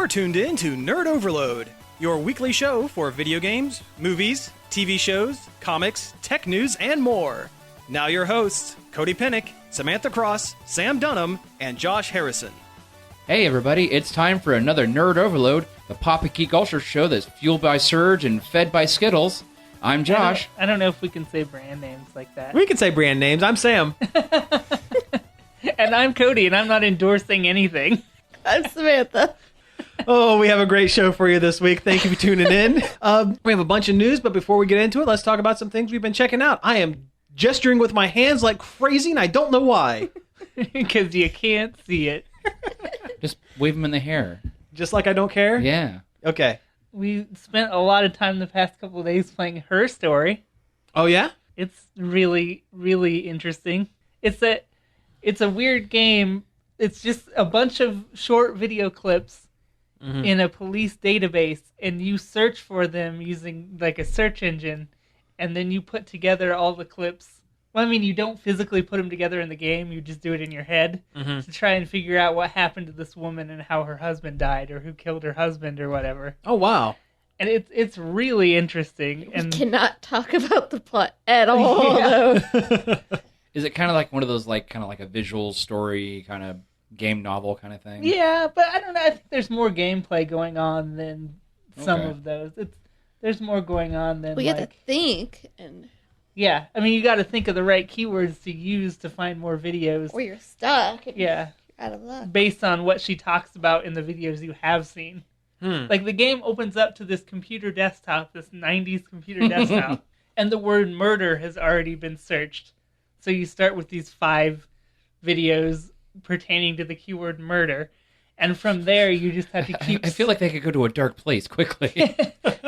You're tuned in to Nerd Overload, your weekly show for video games, movies, TV shows, comics, tech news, and more. Now your hosts, Cody Pennick, Samantha Cross, Sam Dunham, and Josh Harrison. Hey everybody, it's time for another Nerd Overload, the pop and geek culture show that's fueled by Surge and fed by Skittles. I'm Josh. I don't know if we can say brand names like that. We can say brand names. I'm Sam. And I'm Cody, and I'm not endorsing anything. I'm Samantha. Oh, we have a great show for you this week. Thank you for tuning in. We have a bunch of news, but before we get into it, let's talk about some things we've been checking out. I am gesturing with my hands like crazy, and I don't know why. Because you can't see it. Just wave them in the hair. Just like I don't care? Yeah. Okay. We spent a lot of time the past couple of days playing Her Story. Oh, yeah? It's really, really interesting. It's a weird game. It's just a bunch of short video clips in a police database, and you search for them using like a search engine, and then you put together all the clips. Well, I mean, you don't physically put them together in the game, you just do it in your head to try and figure out what happened to this woman and how her husband died, or who killed her husband, or whatever. Oh, wow. And it's really interesting. We cannot talk about the plot at all, though. Is it kind of like one of those, like, kind of like a visual story, kind of game novel kind of thing? Yeah, but I don't know. I think there's more gameplay going on than some of those. There's more going on than We have to think, and yeah. I mean, you got to think of the right keywords to use to find more videos. or you're stuck. And Yeah, you're out of luck. based on what she talks about in the videos you have seen. Like, the game opens up to this computer desktop, this 90s computer desktop, and the word murder has already been searched. So you start with these 5 videos pertaining to the keyword murder, and from there you just have to keep... I feel like they could go to a dark place quickly.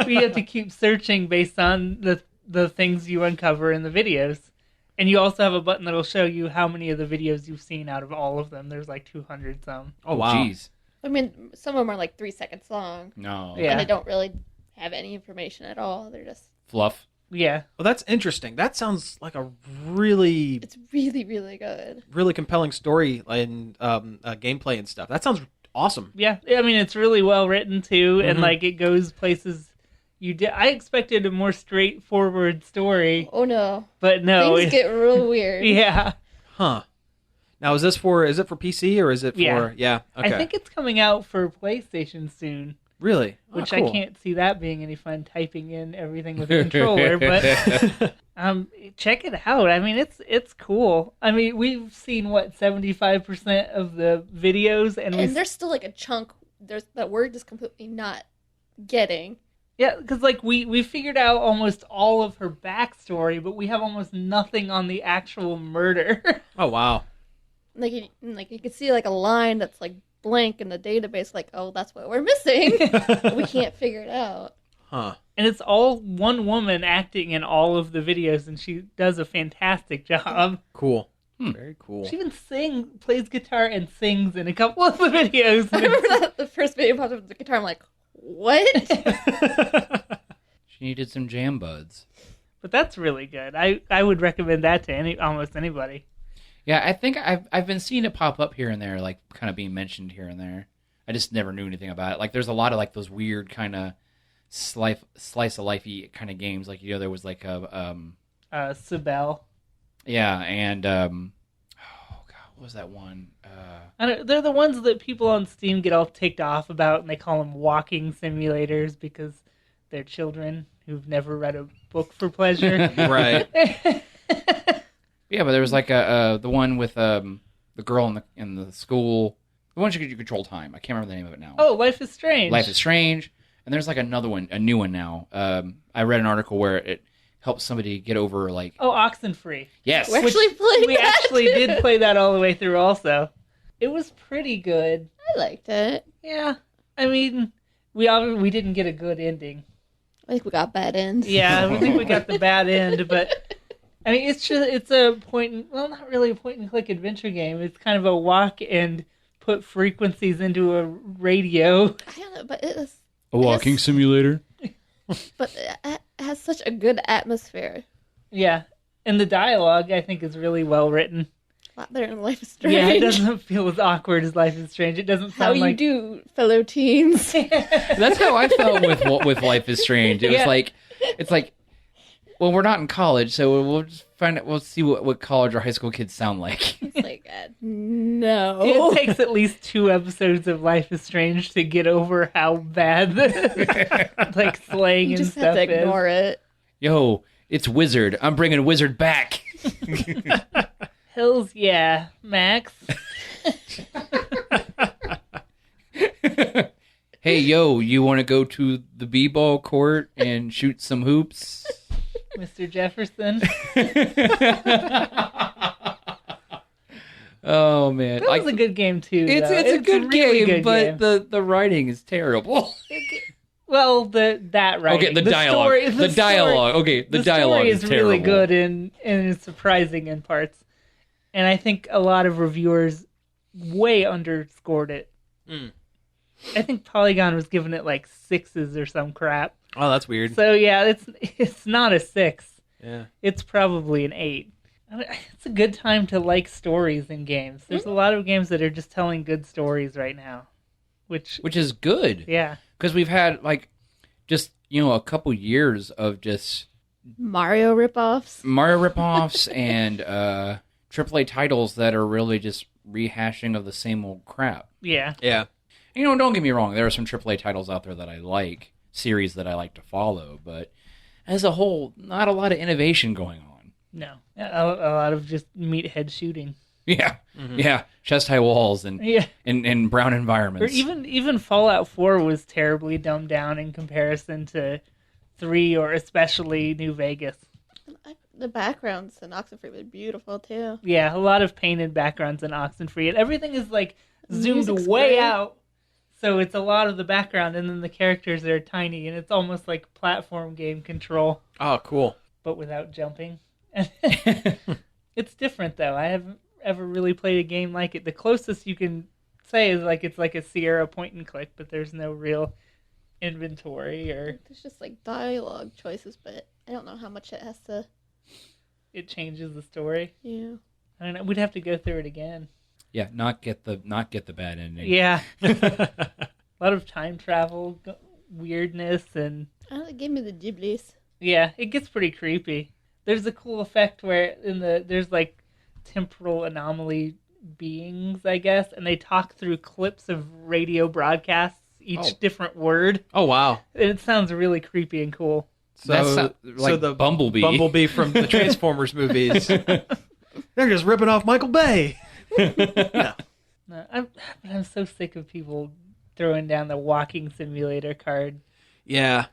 We have to keep searching based on the things you uncover in the videos. And you also have a button that'll show you how many of the videos you've seen out of all of them. There's like 200 some. Oh, wow. Jeez. I mean, some of them are like 3 seconds long. No. Yeah. And they don't really have any information at all. They're just... Fluff. Yeah. Well, that's interesting. That sounds like a really, It's really, really good. really compelling story and gameplay and stuff. That sounds awesome. Yeah. I mean, it's really well written, too. And, like, it goes places I expected a more straightforward story. Oh, no. But no. Things get real weird. Yeah. Huh. Now, is it for PC or is it for... Yeah. Okay. I think it's coming out for PlayStation soon. Really? Which cool. I can't see that being any fun, typing in everything with a controller, but check it out. I mean, it's cool. I mean, we've seen 75% of the videos, and there's still like a chunk that we're just completely not getting. Yeah, because like we figured out almost all of her backstory, but we have almost nothing on the actual murder. Oh, wow. Like you can see like a line that's like blank in the database, like, oh, that's what we're missing. We can't figure it out. Huh. And it's all one woman acting in all of the videos, and she does a fantastic job. Cool. Very cool. She even plays guitar and sings in a couple of the videos. I remember that the first video popped up with the guitar. I'm like, what? She needed some jam buds. But that's really good. I would recommend that to almost anybody. Yeah, I think I've been seeing it pop up here and there, like kind of being mentioned here and there. I just never knew anything about it. Like, there's a lot of like those weird kind of slice of lifey kind of games. Like, there was like a Sibel. Yeah, and oh god, what was that one? They're the ones that people on Steam get all ticked off about, and they call them walking simulators because they're children who've never read a book for pleasure. Right. Yeah, but there was like the one with the girl in the school. The one you control time. I can't remember the name of it now. Oh, Life is Strange. Life is Strange. And there's like another one, a new one now. I read an article where it helps somebody get over like... Oh, Oxenfree. Yes. We're actually playing We that. actually did play that all the way through also. It was pretty good. I liked it. Yeah. I mean, we didn't get a good ending. I think we got bad ends. Yeah, I think we got the bad end, but... I mean, it's a not really a point-and-click adventure game. It's kind of a walk and put frequencies into a radio. I don't know, but it's... A walking simulator? But it has such a good atmosphere. Yeah, and the dialogue, I think, is really well written. A lot better than Life is Strange. Yeah, it doesn't feel as awkward as Life is Strange. It doesn't How sound you like... do, fellow teens. That's how I felt with Life is Strange. It was like, it's like, well, we're not in college, so we'll just we'll see what college or high school kids sound like. It's like, no. It takes at least 2 episodes of Life is Strange to get over how bad the like slang You and just stuff have to is. ignore it. Yo, it's Wizard. I'm bringing Wizard back. Hells yeah, Max. Hey, yo, you want to go to the b-ball court and shoot some hoops? Mr. Jefferson. Oh, man. That was a good game, too. It's though. a good really game, good but game. the writing is terrible. Well, that right. Okay, the dialogue. The dialogue. Okay, the dialogue story is is terrible. really good and it's surprising in parts. And I think a lot of reviewers way underscored it. Mm. I think Polygon was giving it like 6s or some crap. Oh, that's weird. So yeah, it's not a 6. Yeah. It's probably an 8. It's a good time to like stories in games. There's a lot of games that are just telling good stories right now. Which is good. Yeah. Because we've had, like, just, a couple years of just Mario ripoffs. and AAA titles that are really just rehashing of the same old crap. Yeah. Yeah. Don't get me wrong. There are some AAA titles out there that I like, series that I like to follow, but as a whole, not a lot of innovation going on. No. A lot of just meathead shooting. Yeah. Mm-hmm. Yeah. Chest-high walls and brown environments. Or even Fallout 4 was terribly dumbed down in comparison to 3 or especially New Vegas. The backgrounds in Oxenfree were beautiful, too. Yeah, a lot of painted backgrounds in Oxenfree. And everything is, like, zoomed Music's way great. out. So it's a lot of the background, and then the characters are tiny, and it's almost like platform game control, Oh, cool. but without jumping. It's different, though. I haven't ever really played a game like it. The closest you can say is like it's like a Sierra point and click, but there's no real inventory or There's just, like, dialogue choices, but I don't know how much it has to... it changes the story. Yeah. I don't know. We'd have to go through it again. Yeah, not get the bad ending. Yeah. A lot of time travel, weirdness, and It gave me the giblies. yeah, it gets pretty creepy. There's a cool effect where there's like temporal anomaly beings, I guess, and they talk through clips of radio broadcasts, each different word. Oh, wow. And it sounds really creepy and cool. That's like the Bumblebee. Bumblebee from the Transformers movies. They're just ripping off Michael Bay. No. No, I'm so sick of people throwing down the walking simulator card. Yeah.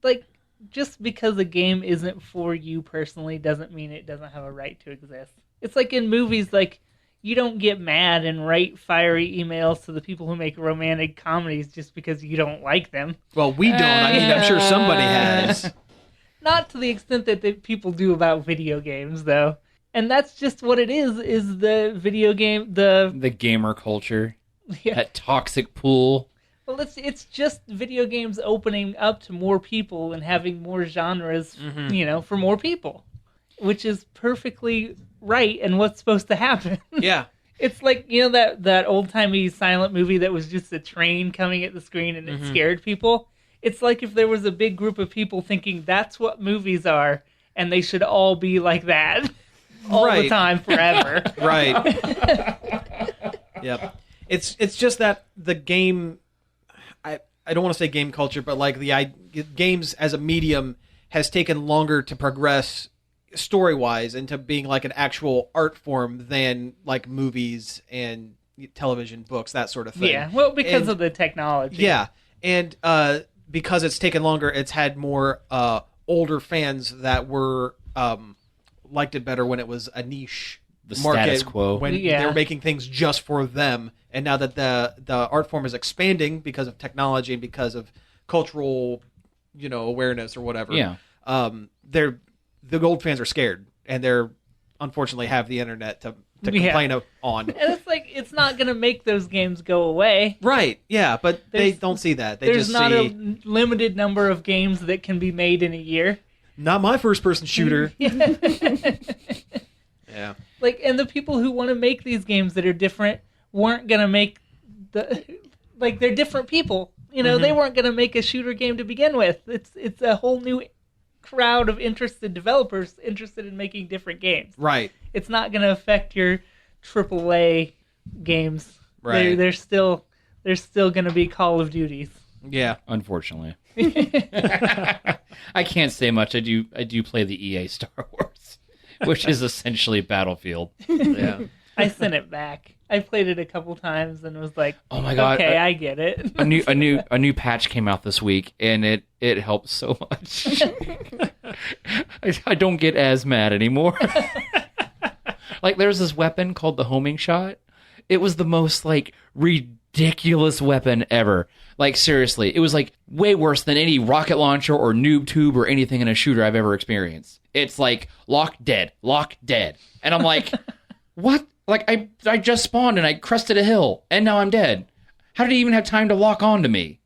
Like, just because a game isn't for you personally doesn't mean it doesn't have a right to exist. It's like in movies, like, you don't get mad and write fiery emails to the people who make romantic comedies just because you don't like them. Well, we don't. I mean, I'm sure somebody has. Not to the extent that people do about video games, though. And that's just what it is the video game, the gamer culture. Yeah. That toxic pool. Well, it's just video games opening up to more people and having more genres, for more people. Which is perfectly right and what's supposed to happen. Yeah. It's like, that old-timey silent movie that was just a train coming at the screen and it scared people. It's like if there was a big group of people thinking that's what movies are and they should all be like that. All the time, forever. Right. Yep. It's just that the game, I don't want to say game culture, but like games as a medium has taken longer to progress story-wise into being like an actual art form than like movies and television, books, that sort of thing. Yeah, well, because of the technology. Yeah, and because it's taken longer, it's had more older fans that were liked it better when it was a niche market, status quo. when they were making things just for them. And now that the art form is expanding because of technology and because of cultural, awareness or whatever. Yeah. The old fans are scared, and they're unfortunately have the internet to complain on. And it's like, it's not going to make those games go away. Right, yeah, but they don't see that. They There's just not see, a limited number of games that can be made in a year. not my first-person shooter. Yeah. Yeah. Like, and the people who want to make these games that are different weren't gonna make they're different people. They weren't gonna make a shooter game to begin with. It's a whole new crowd of interested developers interested in making different games. Right. It's not gonna affect your AAA games. Right. They're still gonna be Call of Duties. Yeah. Unfortunately. I can't say much. I do play the EA Star Wars, which is essentially Battlefield. Yeah. I sent it back. I played it a couple times and was like, "Oh my god, okay, I get it." a new patch came out this week, and it helps so much. I don't get as mad anymore. Like, there's this weapon called the homing shot. It was the most ridiculous weapon ever. Like, seriously, it was way worse than any rocket launcher or noob tube or anything in a shooter I've ever experienced. It's lock dead, and I'm like, what? Like, I just spawned and I crested a hill, and now I'm dead. How did he even have time to lock on to me?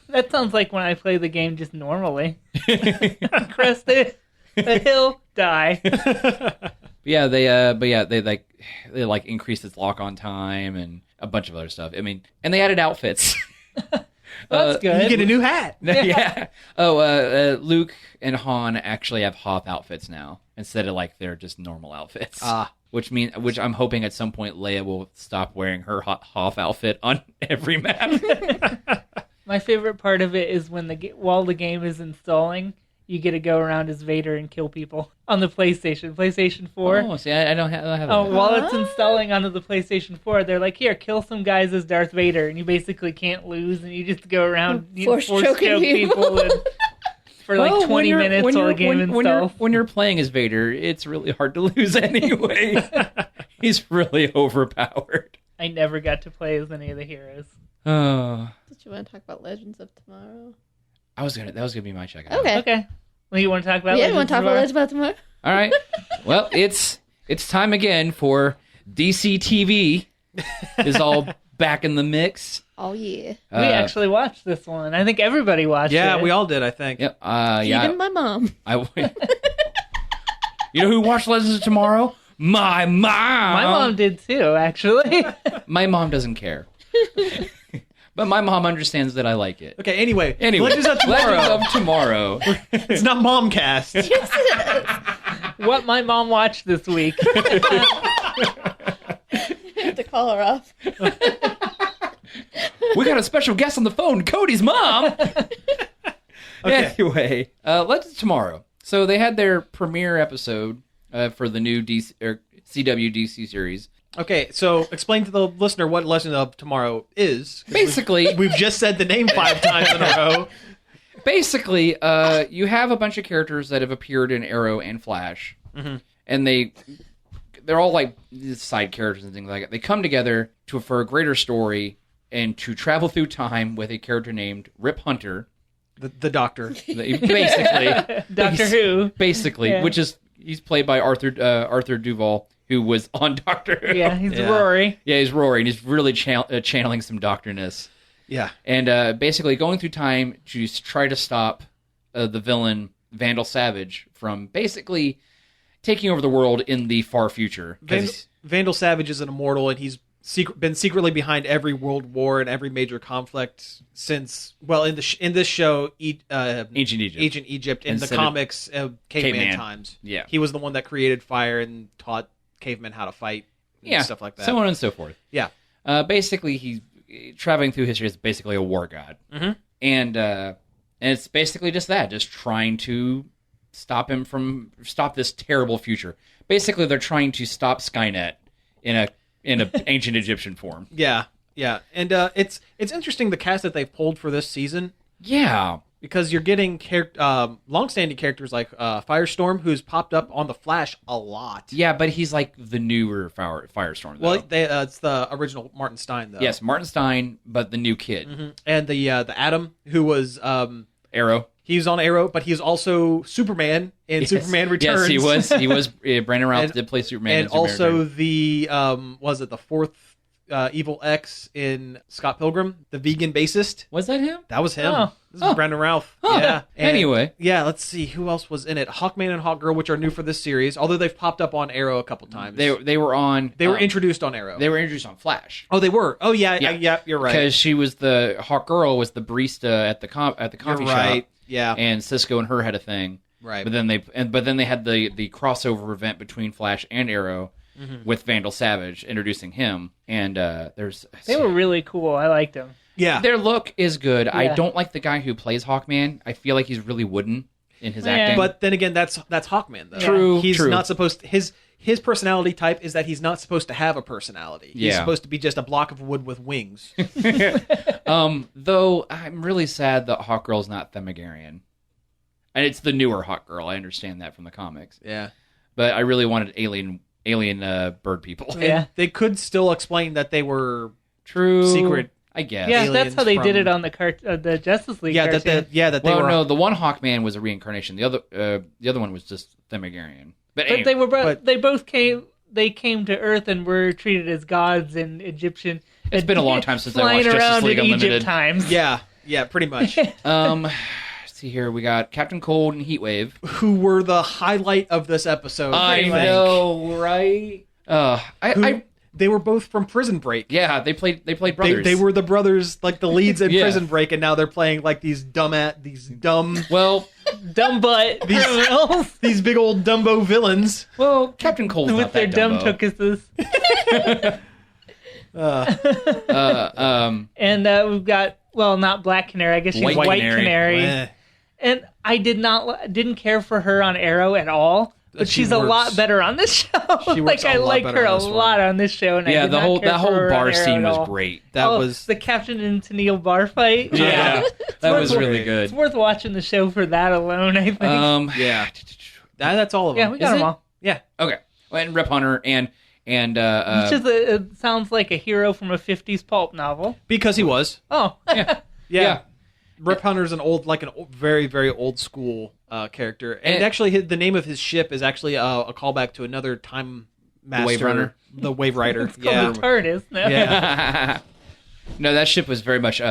That sounds like when I play the game just normally. Crest it, a hill, die. They increased its lock on time and a bunch of other stuff. I mean, and they added outfits. That's good. You get a new hat. Yeah. Oh, Luke and Han actually have Hoth outfits now instead of their just normal outfits. Which I'm hoping at some point Leia will stop wearing her Hoth outfit on every map. My favorite part of it is when while the game is installing, you get to go around as Vader and kill people on the PlayStation 4. Oh, see, I don't have. Oh, while it's installing onto the PlayStation 4, they're like, "Here, kill some guys as Darth Vader," and you basically can't lose, and you just go around force choke people and, for 20 minutes while the game installs. When you're playing as Vader, it's really hard to lose anyway. He's really overpowered. I never got to play as any of the heroes. Oh. Did you want to talk about Legends of Tomorrow? That was gonna be my checkout. Okay. Well, you want to talk about? Yeah, you want to talk about Legends of Tomorrow? All right. Well, it's time again for DC TV. Is all back in the mix. Oh yeah. We actually watched this one. I think everybody watched it. Yeah, we all did. I think. Yep. Even my mom. You know who watched Legends of Tomorrow? My mom. My mom did too, actually. My mom doesn't care. But my mom understands that I like it. Okay, anyway. Legends of Tomorrow. It's not Momcast. Yes, it What my mom watched this week. is. You have to call her off. We got a special guest on the phone, Cody's mom. Okay. Anyway, Legends of Tomorrow. So they had their premiere episode for the new CW DC series. Okay, so explain to the listener what Legend of Tomorrow is. Basically, We've just said the name 5 times in a row. Basically, you have a bunch of characters that have appeared in Arrow and Flash, and they're all side characters and things like that. They come together for a greater story and to travel through time with a character named Rip Hunter, The Doctor. Basically, Doctor Who. Basically, Yeah. which is he's played by Arthur Duvall, who was on Doctor Who. Yeah, he's Rory. Yeah, he's Rory, and he's really channeling some Doctor-ness. Yeah. And basically going through time to try to stop the villain Vandal Savage from basically taking over the world in the far future. Vandal Savage is an immortal, and he's been secretly behind every world war and every major conflict since, well, in this show, Ancient Egypt. In the comics, caveman times. Yeah. He was the one that created fire and taught cavemen how to fight and stuff like that. So on and so forth. Yeah. Basically, he's traveling through history as basically a war god. Mm-hmm. And it's basically just that, just trying to stop this terrible future. Basically, they're trying to stop Skynet in a ancient Egyptian form. Yeah, yeah, and it's interesting the cast that they've pulled for this season. Yeah, because you're getting long-standing characters like Firestorm, who's popped up on the Flash a lot. Yeah, but he's like the newer Firestorm. Though. Well, it's the original Martin Stein, though. Yes, Martin Stein, but the new kid. Mm-hmm. And the Atom, who was Arrow. He's on Arrow, but he's also Superman in Superman Returns. Yes, he was. Brandon Routh did play Superman. And also the was it the fourth Evil X in Scott Pilgrim, the vegan bassist. Was that him? That was him. Oh. This is Brandon Routh. Oh. Yeah. And, Anyway. Yeah, let's see. Who else was in it? Hawkman and Hawkgirl, which are new for this series, although they've popped up on Arrow a couple times. They were on. They were introduced on Arrow. They were introduced on Flash. Oh, they were. Oh, yeah. Yeah. Yeah, you're right. Because she was the Hawkgirl was the barista at the coffee You're shop. right. Yeah. And Cisco and her had a thing. Right. But then they had the crossover event between Flash and Arrow with Vandal Savage introducing him. And They were really cool. I liked them. Yeah. their look is good. I Yeah. don't like the guy who plays Hawkman. I feel like he's really wooden in his Yeah. acting. But then again, that's Hawkman, though. True, He's true. not supposed to... His personality type is that he's not supposed to have a personality. He's Yeah. supposed to be just a block of wood with wings. Though I'm really sad that Hawkgirl's not Themegarian. And it's the newer Hawkgirl. I understand that from the comics. Yeah. But I really wanted alien bird people. Yeah. And they could still explain that they were True. secret. I guess. Yeah, aliens that's how they did from- it on the Justice League. Yeah, cartoon. that they Well, were. no, the one Hawkman was a reincarnation. The other one was just Themegarian. But But anyway, they were but- they both came. They came to Earth and were treated as gods in Egyptian. It's been a long time since I flying watched Justice around League in Unlimited. Egypt times. Yeah, pretty much. Let's see here. We got Captain Cold and Heatwave. Who were the highlight of this episode? I think. know, right? They were both from Prison Break. Yeah, they played brothers. They were the brothers, like the leads in Yeah. Prison Break, and now they're playing like these dumb, Well, Dumb butt criminals these big old Dumbo villains. Captain Cold's with not their that dumb Dumbo. tuchuses. And we've got not Black Canary. I guess she's White White Canary. Canary. Eh. And I didn't care for her on Arrow at all. But She she's a works. lot better on this show. She works I a lot like better her on a this one. lot on this show. And I Yeah, did that not care whole for her bar on Arrow scene at was all. great. That was the Captain and Tennille bar fight. Yeah, that was worth- really It's good. worth watching the show for that alone, I think. yeah. That's all of them. Yeah, we got Is them it? all. Yeah. Okay, and Rep Hunter and Which is it sounds like a hero from a 50s pulp novel. Because he was. Oh. yeah. Yeah. Rip Hunter's very, very old school character. And actually, the name of his ship is actually a callback to another time master. Wave Runner? The Wave Rider. It's called the TARDIS. No? Yeah. No, that ship was very much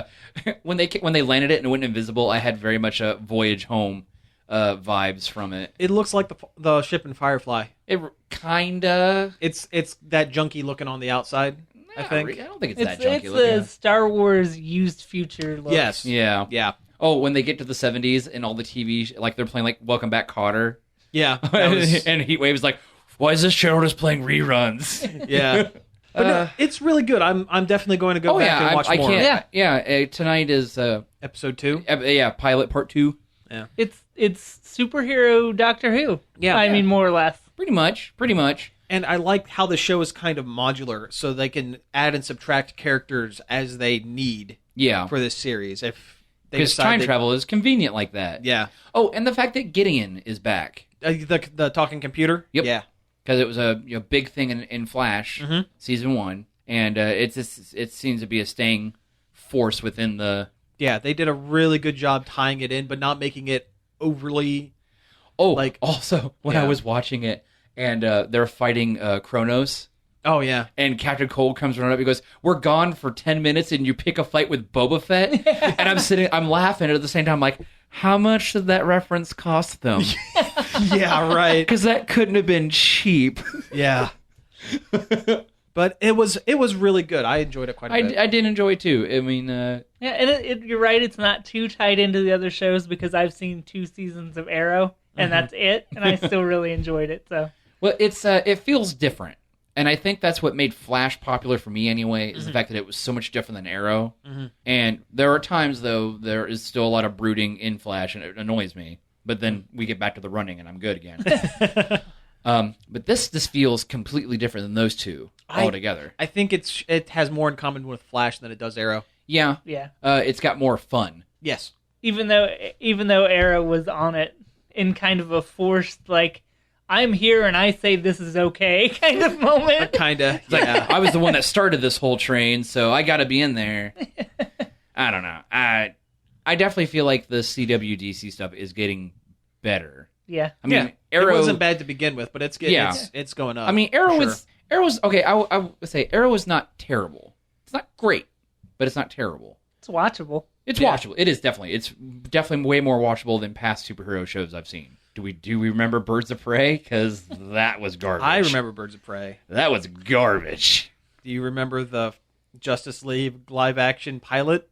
when they landed it and it went invisible. I had very much a Voyage Home vibes from it. It looks like the ship in Firefly. It kinda. It's that junky looking on the outside, I think. I don't think it's It's that junky the looking. Star Wars used future look. Yes. Yeah. Yeah. Oh, when they get to the 70s and all the TV, like they're playing like Welcome Back, Kotter, Yeah. That was, and Heatwave's like, why is this channel just playing reruns? yeah. But no, it's really good. I'm definitely going to go back and watch I more. can't. Yeah, tonight is Episode 2. pilot part 2. It's superhero Doctor Who. Yeah. I mean, more or less. Pretty much. And I like how the show is kind of modular, so they can add and subtract characters as they need Yeah, for this series. If they because decide time they- travel is convenient like that. Yeah. Oh, and the fact that Gideon is back The talking computer? Yep. Yeah. because it was a big thing in Flash season 1, and it seems to be a staying force within the. Yeah, they did a really good job tying it in, but not making it overly... Oh, Like- also when Yeah. I was watching it, and they're fighting Kronos. Oh, yeah. And Captain Cold comes running up. He goes, "We're gone for 10 minutes, and you pick a fight with Boba Fett." And I'm laughing at the same time. I'm like, how much did that reference cost them? Yeah, right. Because that couldn't have been cheap. Yeah. But it was really good. I enjoyed it quite a bit. I did enjoy it too. I mean, Yeah, and you're right. It's not too tied into the other shows because I've seen 2 seasons of Arrow, and that's it. And I still really enjoyed it. So well, it feels different, and I think that's what made Flash popular for me anyway. Is the fact that it was so much different than Arrow. And there are times though there is still a lot of brooding in Flash, and it annoys me. But then we get back to the running, and I'm good again. But this feels completely different than those two altogether. I think it has more in common with Flash than it does Arrow. Yeah, yeah, it's got more fun. Yes. even though Arrow was on it in kind of a forced like, I'm here and I say this is okay kind of moment. Kinda. It's like, Yeah. I was the one that started this whole train, so I got to be in there. I don't know. I definitely feel like the CWDC stuff is getting better. Yeah. I mean, Yeah. Arrow It wasn't bad to begin with, but it's Yeah. it's going up. I mean, Arrow for is Arrow's okay. I would say Arrow is not terrible. It's not great, but it's not terrible. It's watchable. It's watchable. It is definitely. It's definitely way more watchable than past superhero shows I've seen. Do we remember Birds of Prey? Because that was garbage. I remember Birds of Prey. That was garbage. Do you remember the Justice League live action pilot?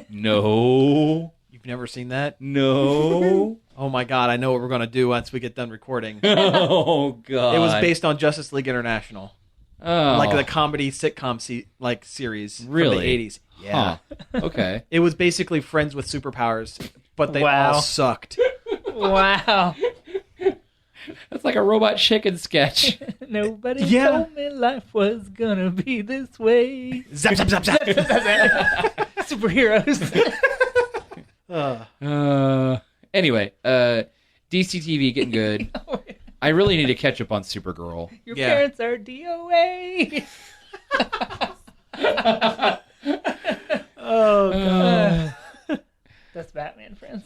No. You've never seen that? No. Oh my god, I know what we're going to do once we get done recording. Oh god. It was based on Justice League International. Oh. Like the comedy sitcom series Really? from the 80s. Yeah. Huh. Okay. It was basically friends with superpowers, but they Wow. all sucked. Wow. That's like a Robot Chicken sketch. Nobody Yeah. told me life was gonna be this way. Zap, zap, zap, zap. Superheroes. Anyway, DC TV getting good. I really need to catch up on Supergirl. Your Yeah. parents are DOA. Oh, God. That's Batman friends.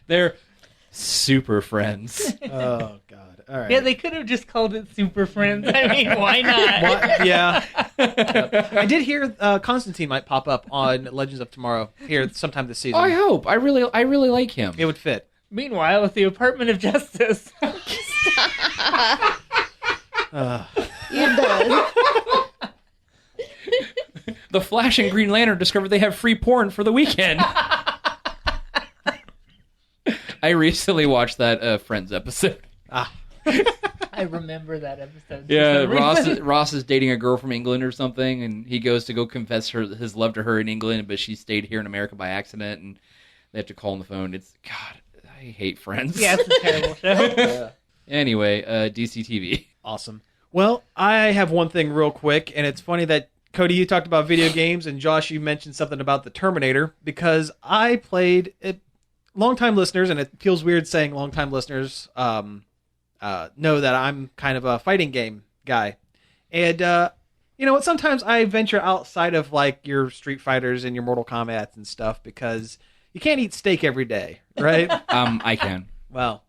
They're super friends. Oh, God. All right. Yeah, they could have just called it Super Friends. I mean, why not? What? Yeah. I did hear Constantine might pop up on Legends of Tomorrow here sometime this season. I hope. I really like him. It would fit. Meanwhile, with the Department of Justice. You're done. The Flash and Green Lantern discovered they have free porn for the weekend. I recently watched that Friends episode. I remember that episode. Yeah, For some reason. Ross is dating a girl from England or something, and he goes to go confess his love to her in England, but she stayed here in America by accident, and they have to call on the phone. It's God, I hate Friends. Yeah, it's a terrible show. Anyway, DC TV. Awesome. Well, I have one thing real quick, and it's funny that, Cody, you talked about video games, and Josh, you mentioned something about the Terminator, because I played it. Longtime listeners, and it feels weird saying longtime listeners, know that I'm kind of a fighting game guy. And, you know what, sometimes I venture outside of, like, your Street Fighters and your Mortal Kombats and stuff, because you can't eat steak every day, right? I can. Well,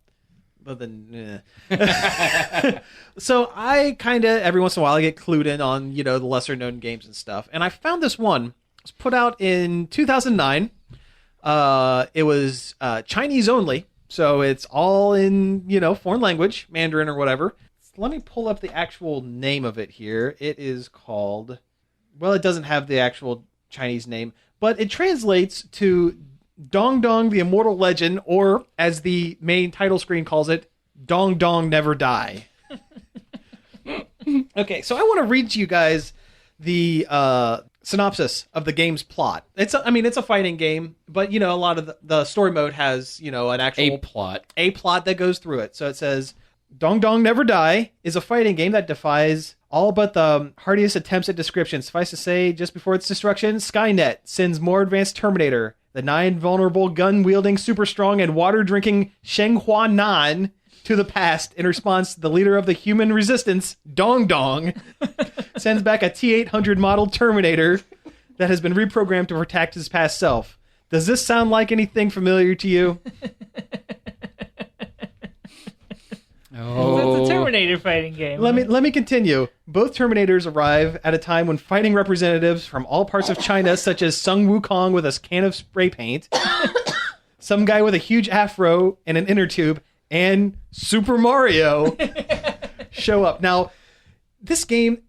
but then, so I kind of, every once in a while, I get clued in on, you know, the lesser-known games and stuff. And I found this one. It was put out in 2009. It was Chinese only, so it's all in, you know, foreign language, Mandarin or whatever. Let me pull up the actual name of it here. It is called, well, it doesn't have the actual Chinese name, but it translates to Dong Dong the Immortal Legend, or as the main title screen calls it, Dong Dong Never Die. Okay, so I want to read to you guys the synopsis of the game's plot. It's a fighting game, but you know, a lot of the story mode has, you know, an actual A plot that goes through it. So it says, Dong Dong Never Die is a fighting game that defies all but the hardiest attempts at description. Suffice to say, just before its destruction, Skynet sends more advanced Terminator, the non-vulnerable, gun-wielding, super-strong, and water-drinking Sheng Hua Nan, to the past in response to the leader of the human resistance, Dong Dong, sends back a T-800 model Terminator that has been reprogrammed to protect his past self. Does this sound like anything familiar to you? Oh. It's a Terminator fighting game. Let me continue. Both Terminators arrive at a time when fighting representatives from all parts of China, such as Sun Wukong with a can of spray paint, some guy with a huge afro and an inner tube, and Super Mario show up. Now, this game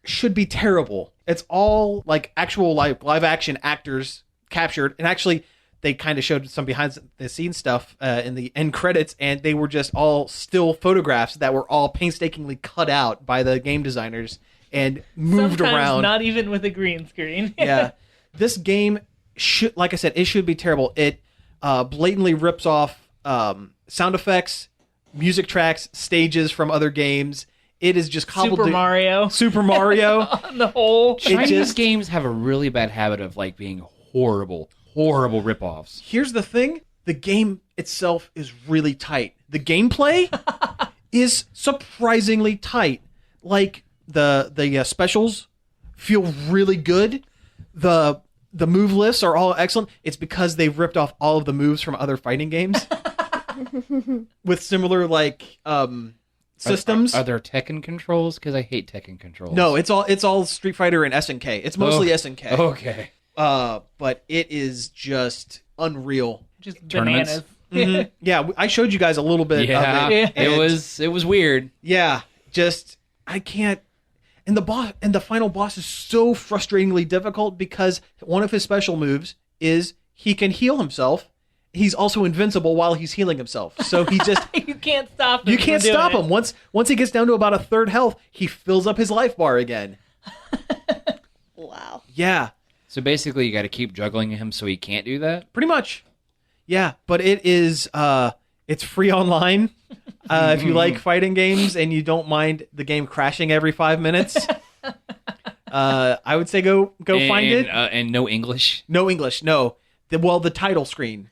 should be terrible. It's all like actual live action actors captured, and actually they kind of showed some behind the scenes stuff in the end credits, and they were just all still photographs that were all painstakingly cut out by the game designers and moved Sometimes around. not even with a green screen. Yeah, this game should, like I said, it should be terrible. It blatantly rips off sound effects, music tracks, stages from other games. It is just cobbled Super Mario. Super Mario. On the whole. Chinese games have a really bad habit of like being horrible ripoffs. Here's the thing. The game itself is really tight. The gameplay is surprisingly tight. Like, the specials feel really good. The move lists are all excellent. It's because they've ripped off all of the moves from other fighting games. With similar, like, systems. Are there Tekken controls? Because I hate Tekken controls. No, it's all Street Fighter and SNK. It's mostly SNK. Okay. But it is just unreal. Just Tournaments? bananas. Yeah, I showed you guys a little bit Yeah, of it. it was weird. Yeah, just I can't. And the final boss is so frustratingly difficult because one of his special moves is he can heal himself. He's also invincible while he's healing himself. So he just You can't stop him. you can't from doing stop it. him. Once he gets down to about a third health, he fills up his life bar again. Wow. Yeah, So basically, you got to keep juggling him so he can't do that. pretty much. Yeah, but it is it's free online. If you like fighting games and you don't mind the game crashing every 5 minutes, I would say go find it. And no English. No English, no. The title screen.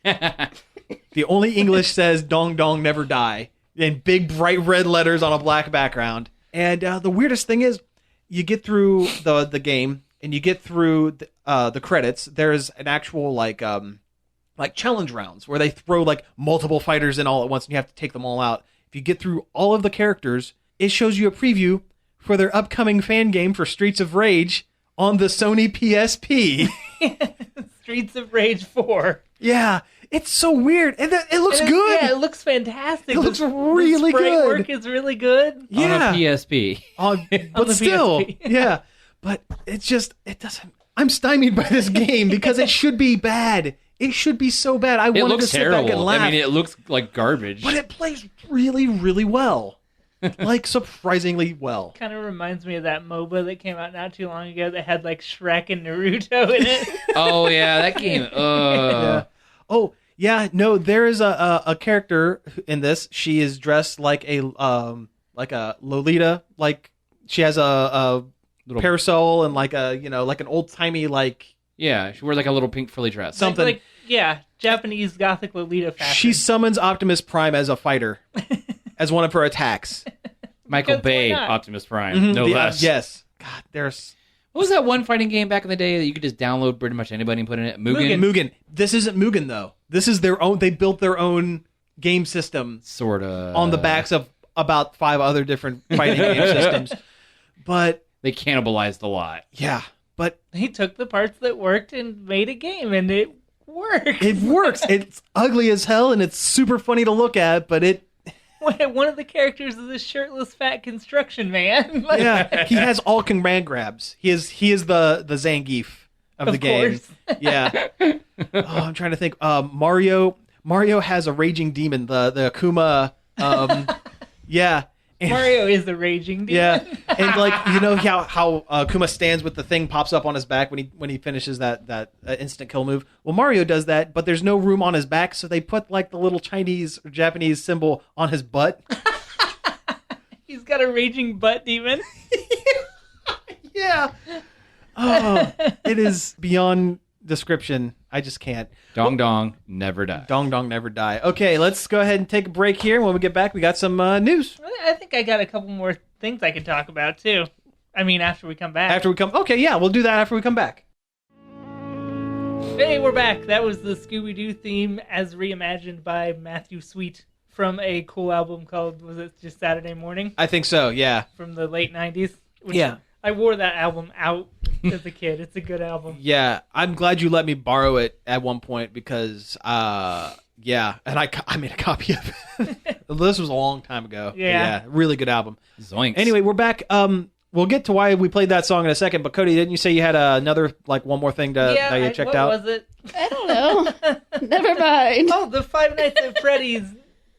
The only English says "Dong Dong Never Die" in big bright red letters on a black background. And the weirdest thing is, you get through the game and you get through the credits. There's an actual like challenge rounds where they throw like multiple fighters in all at once and you have to take them all out. If you get through all of the characters, it shows you a preview for their upcoming fan game for Streets of Rage on the Sony PSP. Streets of Rage 4. Yeah, it's so weird. And it looks And good. Yeah, it looks fantastic. It looks really the sprite good. work is really good. Yeah. On a PSP. But the still, PSP. yeah. But it doesn't. I'm stymied by this game because it should be bad. It should be so bad. I It wanted looks to sit back and terrible. laugh. I mean, it looks like garbage. But it plays really, really well. Like, surprisingly well. Kind of reminds me of that MOBA that came out not too long ago that had like Shrek and Naruto in it. Oh yeah, that game. Yeah. Oh, yeah. No, there is a character in this. She is dressed like a Lolita. Like, she has a Little- parasol and like an old timey like. Yeah, she wears like a little pink frilly dress. Something. Like, yeah, Japanese Gothic Lolita fashion. She summons Optimus Prime as a fighter, as one of her attacks. Michael Because why Bay, not? Optimus Prime, no less. Yes. God, there's What was that one fighting game back in the day that you could just download pretty much anybody and put in it? Mugen? Mugen. This isn't Mugen though. This is their own. They built their own game system Sort of. on the backs of about 5 other different fighting game systems. But They cannibalized a lot. yeah, but He took the parts that worked and made a game, and it worked. it works. It's ugly as hell and it's super funny to look at. But it, One of the characters is a shirtless fat construction man. Like, yeah, he has all command grabs. He is the Zangief of the game. course. Yeah. I'm trying to think. Mario has a raging demon. The Akuma. Yeah. And- Mario is the raging demon. yeah. And like how Akuma stands with the thing pops up on his back when he finishes that instant kill move. Well, Mario does that, but there's no room on his back, so they put like the little Chinese or Japanese symbol on his butt. He's got a raging butt demon. Yeah. Oh, it is beyond description. I just can't. Dong Dong, never die. Dong Dong never die. Okay, let's go ahead and take a break here. When we get back, we got some news. I think I got a couple more things I could talk about, too. I mean, after we come back. Okay, yeah, we'll do that after we come back. Hey, we're back. That was the Scooby-Doo theme as reimagined by Mathew Sweet from a cool album called, was it just Saturday Morning? I think so, yeah. From the late 90s. Which Yeah. I wore that album out as a kid. It's a good album. Yeah, I'm glad you let me borrow it at one point because, yeah, and I made a copy of it. This was a long time ago. Yeah. Really good album. Zoinks. Anyway, we're back. We'll get to why we played that song in a second, but Cody, didn't you say you had another, like, one more thing that you checked out? What was it? I don't know. Never mind. Oh, the Five Nights at Freddy's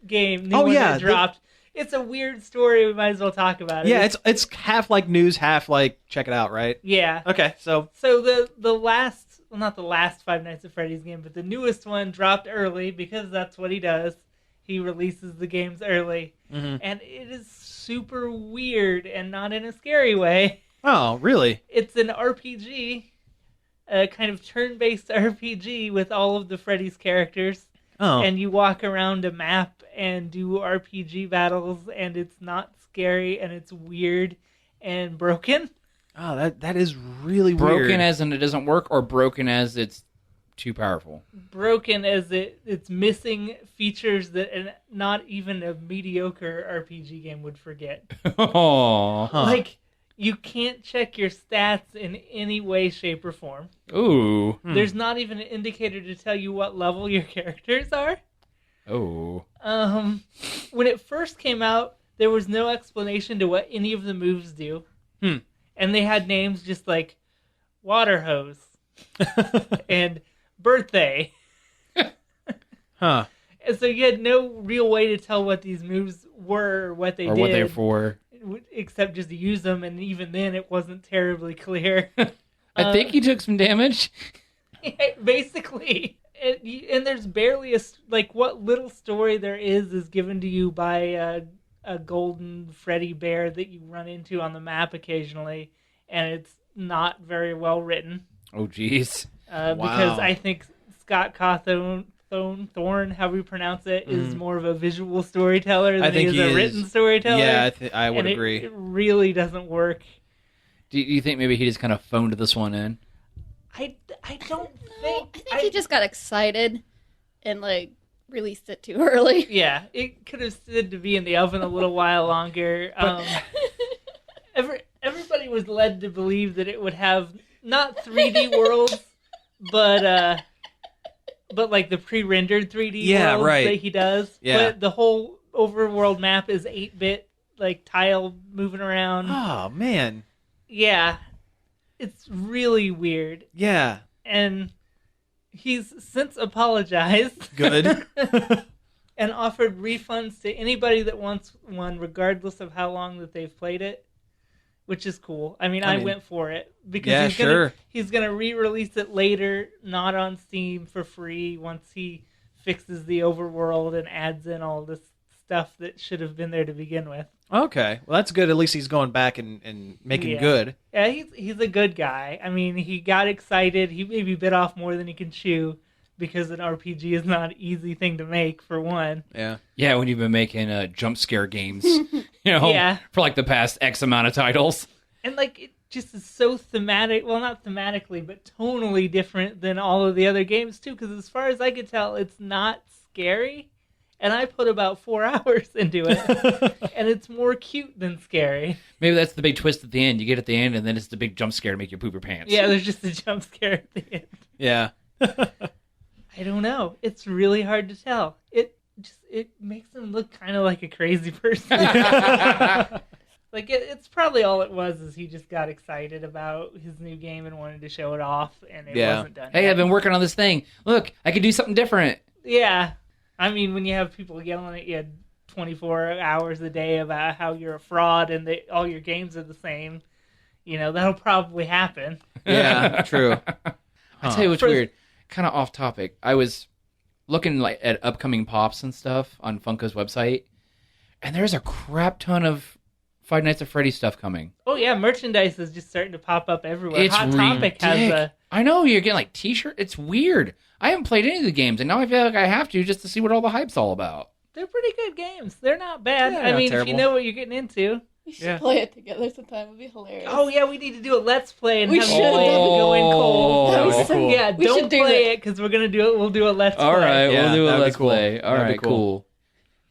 game. New one that dropped. It's a weird story. We might as well talk about it. Yeah, it's half like news, half like check it out, right? Yeah. Okay, so So the last, well, not the last Five Nights at Freddy's game, but the newest one dropped early because that's what he does. He releases the games early. Mm-hmm. And it is super weird and not in a scary way. oh, really? It's an RPG, a kind of turn-based RPG with all of the Freddy's characters. Oh, And you walk around a map and do RPG battles, and it's not scary, and it's weird and broken. oh, that is really broken weird. as in it doesn't work, or broken as it's too powerful. Broken as it's missing features that not even a mediocre RPG game would forget. Oh, Like, you can't check your stats in any way, shape, or form. ooh, There's not even an indicator to tell you what level your characters are. oh. When it first came out, there was no explanation to what any of the moves do. And they had names just like Water Hose and Birthday. Huh. And so you had no real way to tell what these moves were or what they Or did. what they're for. Except just to use them, and even then it wasn't terribly clear. I think he took some damage. Basically. And there's barely what little story there is given to you by a golden Freddy bear that you run into on the map occasionally, and it's not very well written. Oh, jeez. Because I think Scott Cawthorne, however you pronounce it, is more of a visual storyteller than he is a written storyteller. Yeah, I would agree. It really doesn't work. Do you think maybe he just kind of phoned this one in? I don't think... I think he just got excited and, released it too early. Yeah, it could have stood to be in the oven a little while longer. Everybody was led to believe that it would have not 3D worlds, but the pre-rendered 3D worlds that he does. Yeah. But the whole overworld map is 8-bit, tile moving around. Oh, man. Yeah. It's really weird. Yeah. And he's since apologized. Good. And offered refunds to anybody that wants one, regardless of how long that they've played it, which is cool. I mean, I went for it because he's gonna re-release it later, not on Steam, for free once he fixes the overworld and adds in all this stuff that should have been there to begin with. Okay, well that's good. At least he's going back and making good. Yeah, he's a good guy. I mean, he got excited. He maybe bit off more than he can chew, because an RPG is not an easy thing to make, for one. Yeah. Yeah, when you've been making jump scare games, for the past X amount of titles. And it just is so thematic. Well, not thematically, but tonally different than all of the other games too. Because as far as I could tell, it's not scary. And I put about 4 hours into it, and it's more cute than scary. Maybe that's the big twist at the end. You get at the end, and then it's the big jump scare to make you poop your pants. Yeah, there's just a jump scare at the end. Yeah. I don't know. It's really hard to tell. It makes him look kind of like a crazy person. It's probably all it was is he just got excited about his new game and wanted to show it off, and it wasn't done Hey, yet. I've been working on this thing. Look, I could do something different. Yeah. I mean, when you have people yelling at you 24 hours a day about how you're a fraud and that all your games are the same, that'll probably happen. Yeah, true. I tell you what's weird. Kind of off topic. I was looking at upcoming pops and stuff on Funko's website, and there's a crap ton of Five Nights at Freddy's stuff coming. Oh yeah, merchandise is just starting to pop up everywhere. It's Hot Topic has a... I know, you're getting t-shirt. It's weird. I haven't played any of the games, and now I feel like I have to just to see what all the hype's all about. They're pretty good games. They're not bad. Yeah, I mean, terrible. if you know what you're getting into. We should play it together sometime. It would be hilarious. Oh yeah, we need to do a Let's Play and We have should. people go in cold. That would be cool. Yeah, We don't should do play that. it because we're gonna do it. We'll do a Let's Play. All right, Yeah, we'll do a that'd be Let's cool. Play. All That'd be right, cool. cool.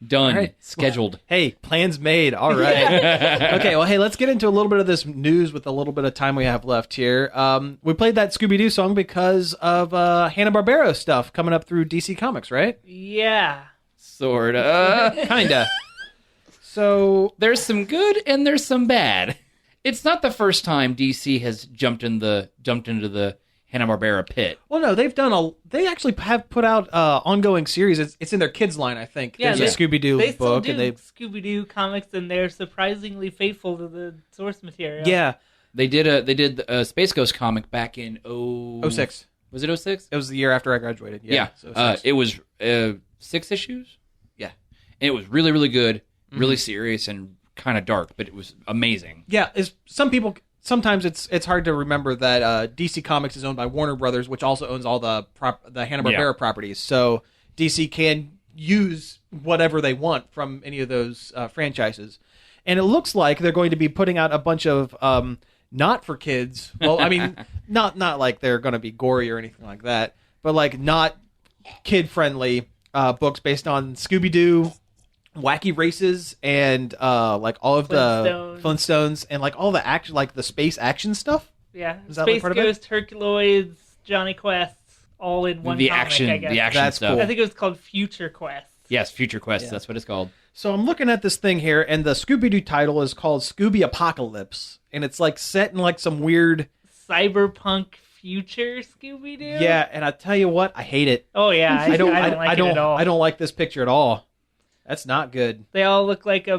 Done. All right. Scheduled. Hey, plans made. All right. Okay, well, hey, let's get into a little bit of this news with a little bit of time we have left here. We played that Scooby-Doo song because of Hanna-Barbera stuff coming up through DC Comics, right? Yeah. Sorta. Kinda. So There's some good and there's some bad. It's not the first time DC has jumped into the Hanna-Barbera pit. well, no, they actually have put out ongoing series. It's in their kids line, I think. Yeah, There's a Scooby-Doo They still book, do and they Scooby-Doo comics, and they're surprisingly faithful to the source material. yeah, They did a Space Ghost comic back in 06. Was it 06? It was the year after I graduated. Yeah, so 06. It was 6 issues. Yeah. And it was really, really good, really serious, and kind of dark, but it was amazing. Yeah, sometimes it's hard to remember that DC Comics is owned by Warner Brothers, which also owns all the Hanna-Barbera properties. So DC can use whatever they want from any of those franchises. And it looks like they're going to be putting out a bunch of not for kids. Well, I mean, not like they're going to be gory or anything like that. but like not kid-friendly books based on Scooby-Doo, Wacky Races, and like all of the Flintstones, and like all the action, like the space action stuff. Yeah, Is that Space part of it? Ghost, Herculoids, Johnny Quest, all in one The comic, action, I guess. the action That's stuff. cool. I think it was called Future Quest. Yes, Future Quest. Yeah. That's what it's called. So I'm looking at this thing here, and the Scooby-Doo title is called Scooby Apocalypse, and it's like set in like some weird Cyberpunk future Scooby-Doo? Yeah, and I tell you what, I hate it. Oh, yeah. I don't like it at all. I don't like this picture at all. That's not good. They all look like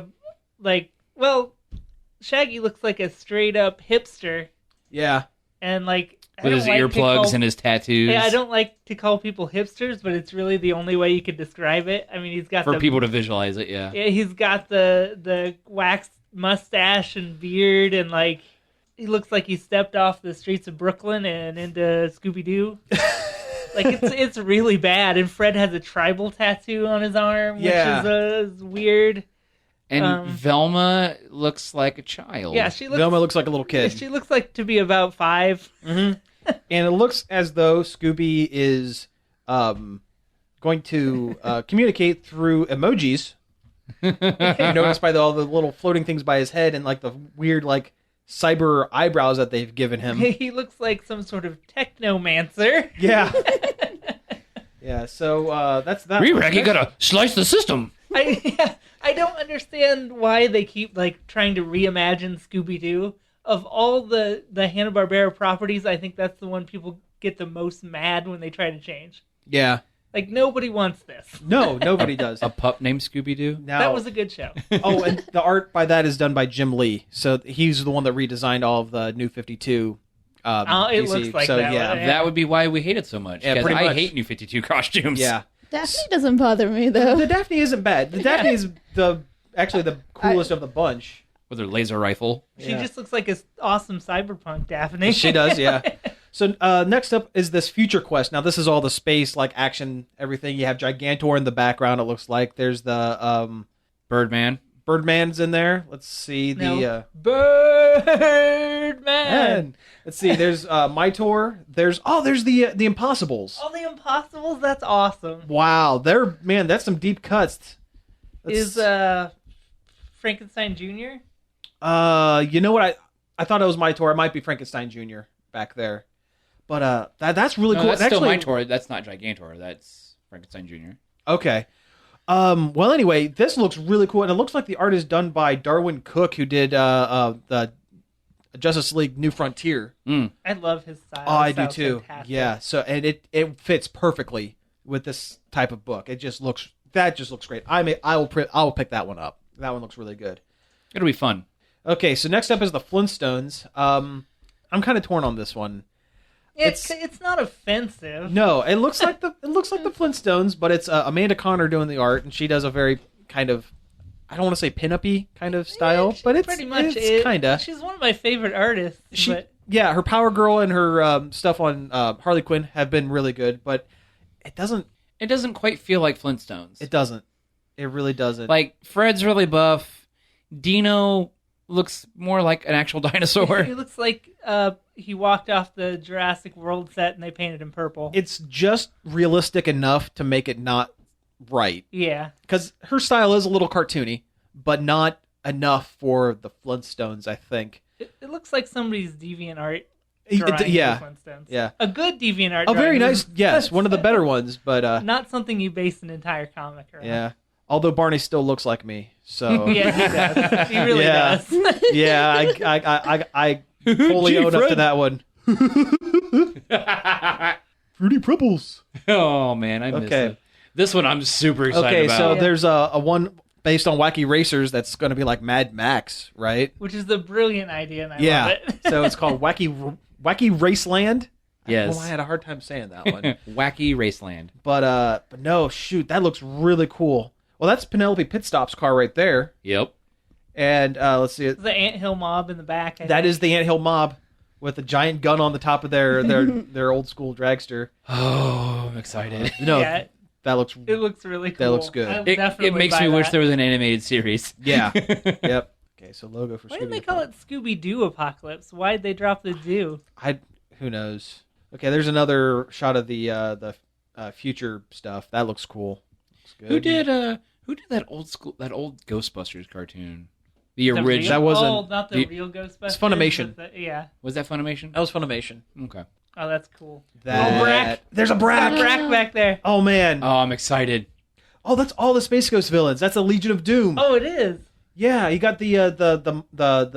Shaggy looks like a straight-up hipster. Yeah. And, like... With his earplugs and his tattoos. Yeah, I don't like to call people hipsters, but it's really the only way you could describe it. I mean, he's got For people to visualize it, yeah. Yeah, he's got the waxed mustache and beard, and, like, he looks like he stepped off the streets of Brooklyn and into Scooby-Doo. Like, it's really bad. And Fred has a tribal tattoo on his arm, which is weird. And Velma looks like a child. Yeah, Velma looks like a little kid. She looks like to be about 5. Mm-hmm. And it looks as though Scooby is going to communicate through emojis. You notice by all the little floating things by his head and like the weird like cyber eyebrows that they've given him. He looks like some sort of technomancer. Yeah. Yeah, so that's that. Re-Rack, gotta slice the system. I don't understand why they keep like trying to reimagine Scooby-Doo. Of all the Hanna-Barbera properties, I think that's the one people get the most mad when they try to change. Yeah. Like, nobody wants this. No, nobody does. A pup named Scooby-Doo? Now, that was a good show. Oh, and the art by that is done by Jim Lee. So he's the one that redesigned all of the New 52. It DC. looks like so, that. Yeah. That would be why we hate it so much. Yeah, Because pretty I much. hate New 52 costumes. Yeah. Daphne doesn't bother me though. The Daphne isn't bad. The Daphne is actually the coolest of the bunch. With her laser rifle. She just looks like an awesome cyberpunk Daphne. She does, yeah. So next up is this Future Quest. Now this is all the space, like action, everything. You have Gigantor in the background. It looks like there's the Birdman. Birdman's in there. Let's see the Birdman. Man. Let's see. There's Mytor. There's the Impossibles. Oh, the Impossibles. That's awesome. Wow, that's some deep cuts. Is Frankenstein Jr.? You know what? I thought it was Mytor. It might be Frankenstein Jr. back there. But that's really cool. That's actually, still Mytor. That's not Gigantor. That's Frankenstein Jr. Okay. Well, anyway, this looks really cool, and it looks like the art is done by Darwin Cook, who did the Justice League New Frontier. I love his style. Oh, I do too. Fantastic. Yeah. So, and it fits perfectly with this type of book. It just looks great. I will pick that one up. That one looks really good. It'll be fun. Okay, so next up is the Flintstones. I'm kind of torn on this one. It's not offensive. No, it looks like the Flintstones, but it's Amanda Connor doing the art, and she does a very kind of, I don't want to say pin-up-y kind of style, but it's pretty much kind of. She's one of my favorite artists. Yeah, her Power Girl and her stuff on Harley Quinn have been really good, but it doesn't quite feel like Flintstones. It doesn't. It really doesn't. Like, Fred's really buff. Dino looks more like an actual dinosaur. He looks like he walked off the Jurassic World set and they painted him purple. It's just realistic enough to make it not right. Yeah. Because her style is a little cartoony, but not enough for the Flintstones, I think. It looks like somebody's deviant art. Yeah. Flintstones. Yeah. A good deviant art. Oh, very nice. Yes, one of the better ones, but not something you base an entire comic around. Yeah. Although Barney still looks like me, so yeah, he does. He really does. Yeah, I fully own up to that one. Fruity Pebbles. Oh man, I missed it. This one I'm super excited about. Okay, so there's a one based on Wacky Racers that's going to be like Mad Max, right? Which is the brilliant idea, and I love it. So it's called Wacky Raceland. Yes. I had a hard time saying that one. Wacky Raceland. But no, shoot, that looks really cool. Well, that's Penelope Pitstop's car right there. Yep. And let's see. The Anthill Mob in the back. That is the Anthill Mob with a giant gun on the top of their old school dragster. Oh, I'm excited. No, yeah, it looks really cool. That looks good. It makes me wish there was an animated series. Yeah. Yep. Okay, so logo for Why Scooby. didn't they call it Scooby-Doo Apocalypse? Why'd they drop the "do"? Who knows? Okay, there's another shot of the future stuff. That looks cool. Looks good. Who did that old Ghostbusters cartoon? The The original. real- That wasn't- Oh, not the real Ghostbusters. It's Funimation. but yeah. Was that Funimation? That was Funimation. Okay. Oh, that's cool. That... Oh, Brack. There's a Brack. Brack back there. Oh man. Oh, I'm excited. Oh, that's all the Space Ghost villains. That's a Legion of Doom. Oh, it is. Yeah, you got the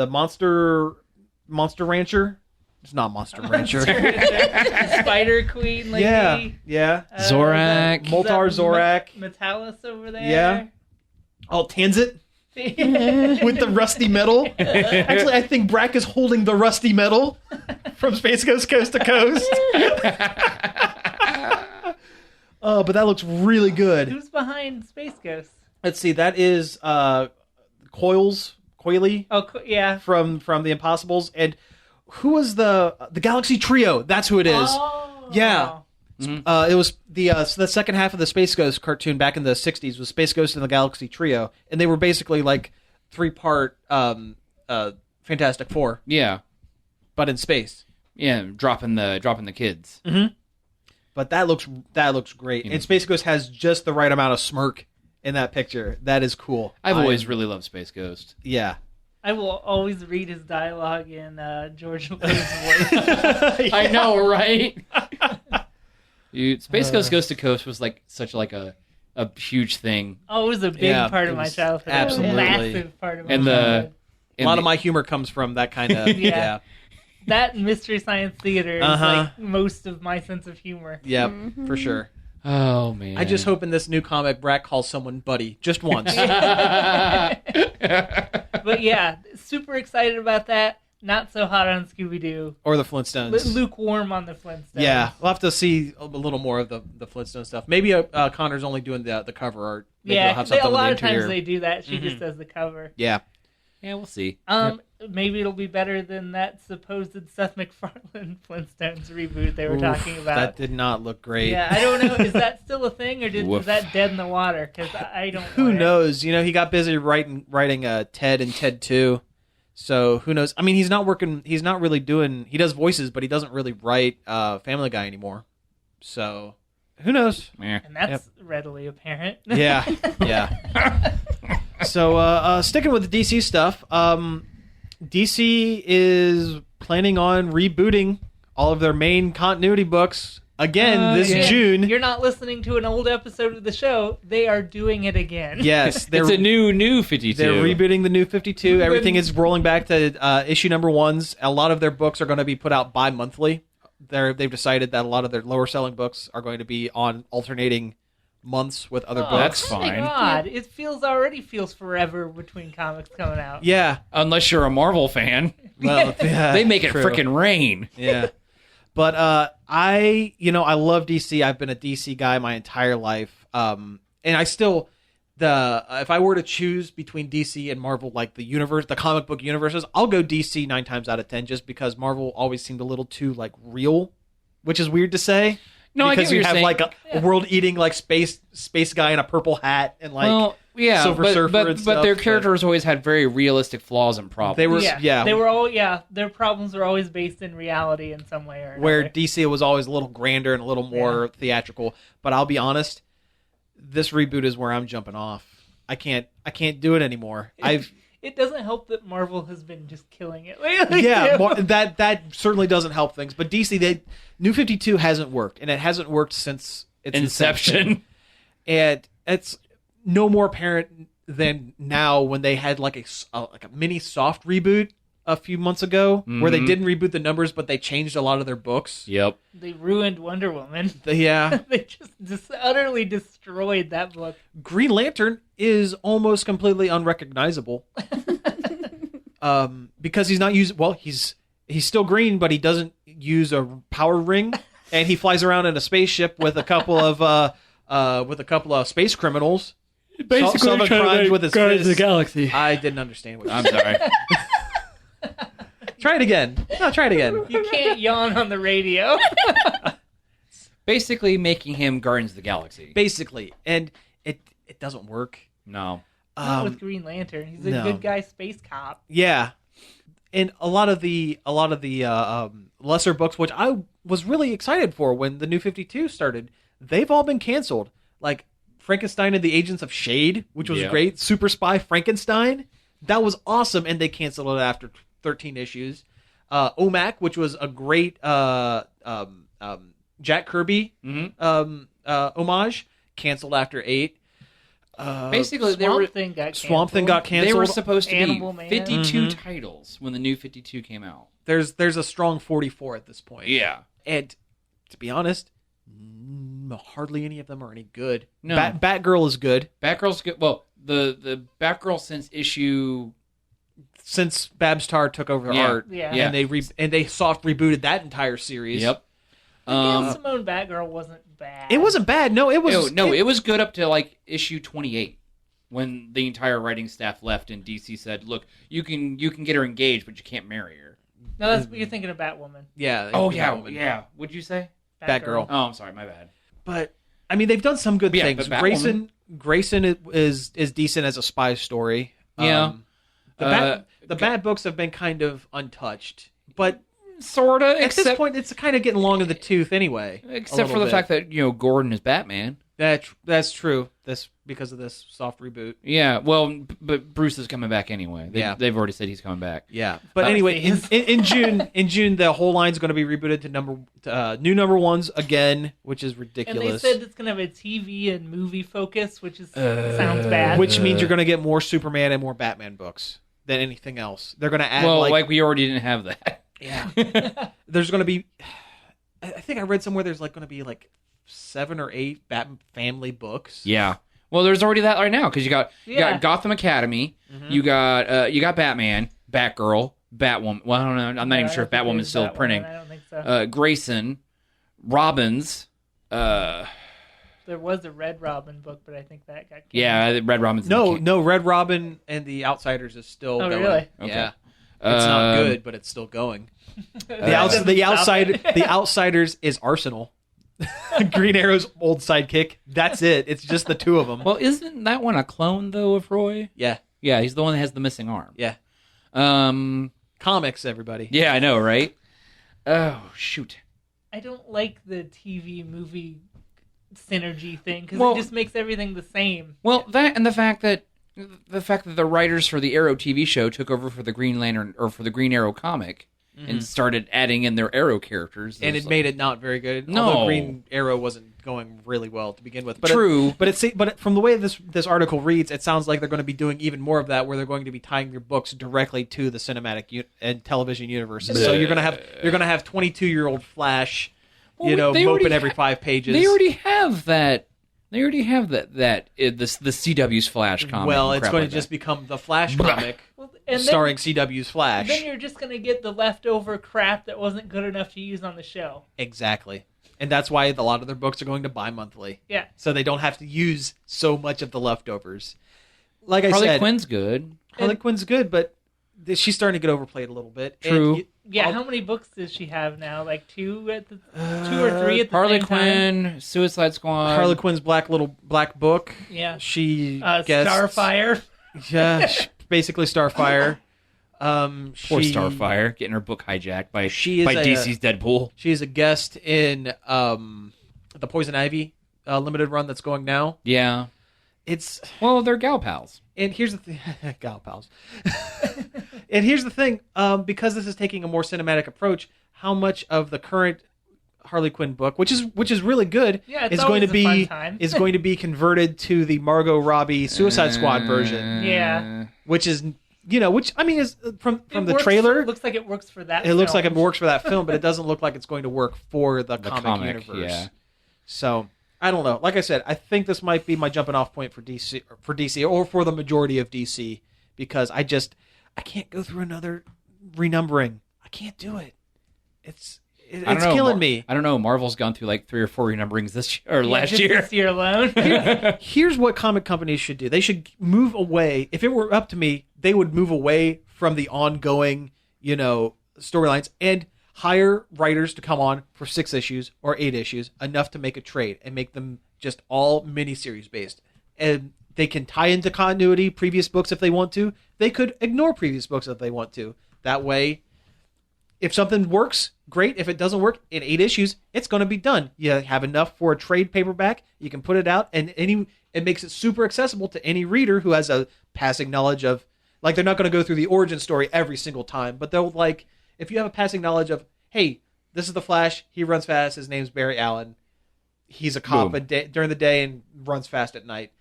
monster rancher. It's not Monster Rancher. Spider Queen lady. Yeah. Zorak. Moltar Zorak. Metalis over there. Yeah. Oh, Tanzit with the rusty metal. Actually, I think Brack is holding the rusty metal from Space Ghost Coast to Coast. Oh, but that looks really good. Who's behind Space Ghost? Let's see. That is Coily Oh, yeah. from the Impossibles, and who was the Galaxy Trio? That's who it is. Oh. Yeah. It was the second half of the Space Ghost cartoon back in the 60s was Space Ghost and the Galaxy Trio, and they were basically like 3-part Fantastic Four, Yeah. but in space. Yeah, dropping the kids. But that looks great, and Space Ghost has just the right amount of smirk in that picture. That is cool. I've always really loved Space Ghost. Yeah. I will always read his dialogue in George Miller's voice. I know, right? Dude, Space Ghost Coast to Coast was like such like a huge thing. Oh, it was a big Yeah, part it of my was childhood. absolutely. A massive part of my And childhood. A lot of my humor comes from that kind of Yeah. That Mystery Science Theater is Uh-huh. like most of my sense of humor. Yep, for sure. Oh man. I just hope in this new comic Brack calls someone buddy just once. But yeah, super excited about that. Not so hot on Scooby-Doo. Or the Flintstones. Lukewarm on the Flintstones. Yeah, we'll have to see a little more of the Flintstone stuff. Maybe Connor's only doing the cover art. Maybe they'll Yeah, have a something lot with of the interior. times they do that. She just does the cover. Yeah. Yeah, we'll see. Maybe it'll be better than that supposed Seth MacFarlane Flintstones reboot they were talking about. That did not look great. Yeah, I don't know. Is that still a thing, or is Woof. that dead in the water? Because I don't. Who want it. knows? You know, he got busy writing Ted and Ted 2. So who knows? I mean, he's not working. He's not really doing. He does voices, but he doesn't really write Family Guy anymore. So who knows? Yeah. And that's readily apparent. Yeah, yeah. So sticking with the DC stuff, DC is planning on rebooting all of their main continuity books again this Yeah. June. You're not listening to an old episode of the show. They are doing it again. Yes, It's a new 52. They're rebooting the new 52. Everything is rolling back to issue number ones. A lot of their books are going to be put out bi-monthly. They've decided that a lot of their lower selling books are going to be on alternating months with other Oh, books. That's fine. God, it already feels forever betwin comics coming out. Yeah. Unless you're a Marvel fan. Well, yeah, They make it true. frickin' rain. Yeah. But I love DC. I've been a DC guy my entire life. And I still if I were to choose between DC and Marvel, like the universe, the comic book universes, I'll go DC 9 times out of 10 just because Marvel always seemed a little too like real, which is weird to say. No, I get because what you you're have saying. like a world-eating like space guy in a purple hat and like well, yeah, Silver but, Surfer but, and but stuff, their but- characters always had very realistic flaws and problems. They were Yeah, they were all their problems were always based in reality in some way or another. where DC was always a little grander and a little more theatrical. But I'll be honest, this reboot is where I'm jumping off. I can't do it anymore. It doesn't help that Marvel has been just killing it lately. Yeah, too. that certainly doesn't help things. But DC, New 52 hasn't worked, and it hasn't worked since its Inception. And it's no more apparent than now when they had like a mini soft reboot a few months ago, where they didn't reboot the numbers, but they changed a lot of their books. Yep. They ruined Wonder Woman. Yeah. They just utterly destroyed that book. Green Lantern is almost completely unrecognizable. Because he's not using. Well, he's still green, but he doesn't use a power ring, and he flies around in a spaceship with a couple of space criminals. Solving crimes with his fists. Galaxy. I didn't understand what. I'm sorry. Try it again. No, try it again. You can't yawn on the radio. Basically making him Guardians of the Galaxy. Basically, and it doesn't work. No. Not with Green Lantern. He's a no. good guy space cop. Yeah, and a lot of the lesser books, which was really excited for when the New 52 started. They've all been canceled. Like Frankenstein and the Agents of Shade, which was great. Super Spy Frankenstein, that was awesome, and they canceled it after 13 issues. OMAC, which was a great Jack Kirby homage, canceled after 8. Basically, Swamp Thing got canceled. They were supposed to Animal be Man. 52 titles when the New 52 came out. There's a strong 44 at this point. Yeah. And to be honest, hardly any of them are any good. No. Batgirl is good. Batgirl's good. Well, the Batgirl since Babs Tarr took over the art, and they soft rebooted that entire series. Yep. Simone Batgirl wasn't bad. It wasn't bad. No, it was. It was good up to like issue 28 when the entire writing staff left and DC said, "Look, you can get her engaged, but you can't marry her." No, that's you're thinking of Batwoman. Yeah. Batwoman. Yeah. What'd you say? Batgirl. Oh, I'm sorry, my bad. But I mean, they've done some good things. Grayson is decent as a spy story. Yeah. The Bat books have been kind of untouched, but sorta. At this point, it's kind of getting long in the tooth anyway. Except for the fact that Gordon is Batman. That's true. That's because of this soft reboot. Yeah. Well, but Bruce is coming back anyway. They've already said he's coming back. Yeah. But anyway, in June, the whole line's going to be rebooted to new number ones again, which is ridiculous. And they said it's going to have a TV and movie focus, which sounds bad. Which means you're going to get more Superman and more Batman books than anything else. They're going to add like we already didn't have that. Yeah. There's going to be, I think I read somewhere there's going to be 7 or 8 Batman family books. Yeah. Well, there's already that right now because you got Gotham Academy, you got Batman, Batgirl, Batwoman. Well, I don't know. I'm not even sure if Batwoman's still printing. I don't think so. Grayson, Robins. There was a Red Robin book, but I think that got canceled. Yeah, Red Robin's no. Red Robin and the Outsiders is still going. Really? Okay. Yeah. It's not good, but it's still going. The Outsiders is Arsenal. Green Arrow's old sidekick. That's it. It's just the two of them. Well, isn't that one a clone though of Roy? Yeah. Yeah, he's the one that has the missing arm. Yeah. Comics, everybody. Yeah, I know, right? Oh, shoot. I don't like the TV movie synergy thing because it just makes everything the same. Well, that and the fact that the writers for the Arrow TV show took over for the Green Lantern or for the Green Arrow comic and started adding in their Arrow characters, and it made it not very good. No, although Green Arrow wasn't going really well to begin with. But True, but from the way this article reads, it sounds like they're going to be doing even more of that, where they're going to be tying your books directly to the cinematic and television universes. So you're going to have 22-year-old Flash, moping every 5 pages. They already have that. The CW's Flash comic. Well, it's going to just become the Flash comic, starring CW's Flash. Then you're just going to get the leftover crap that wasn't good enough to use on the show. Exactly. And that's why a lot of their books are going to bi-monthly. Yeah. So they don't have to use so much of the leftovers. Like I said, Harley Quinn's good. Harley Quinn's good, but she's starting to get overplayed a little bit. True. How many books does she have now? 2 or 3 at the Harley same Quinn, time? Suicide Squad. Harley Quinn's black book. Yeah. She Starfire. Yeah, basically Starfire. Poor Starfire getting her book hijacked by DC's Deadpool. She is a guest in the Poison Ivy limited run that's going now. Yeah. They're gal pals. And here's the thing, gal pals. And here's the thing, because this is taking a more cinematic approach, how much of the current Harley Quinn book, which is really good, is going to be converted to the Margot Robbie Suicide Squad version. Yeah. Which is is from the trailer. It looks like it works for that. It looks like it works for that film, but it doesn't look like it's going to work for the comic universe. Yeah. So I don't know. Like I said, I think this might be my jumping off point for DC or for the majority of DC, because I can't go through another renumbering. I can't do it. It's killing me. I don't know. Marvel's gone through 3 or 4 renumberings this year or last year. This year alone. Here's what comic companies should do. They should move away. If it were up to me, they would move away from the ongoing, storylines and hire writers to come on for 6 issues or 8 issues, enough to make a trade and make them just all miniseries based. And they can tie into continuity, previous books if they want to. They could ignore previous books if they want to. That way, if something works, great. If it doesn't work in 8 issues, it's going to be done. You have enough for a trade paperback. You can put it out, and it makes it super accessible to any reader who has a passing knowledge of, like, they're not going to go through the origin story every single time, but they'll, like, if you have a passing knowledge of, hey, this is the Flash, he runs fast, his name's Barry Allen, he's a cop during the day and runs fast at night.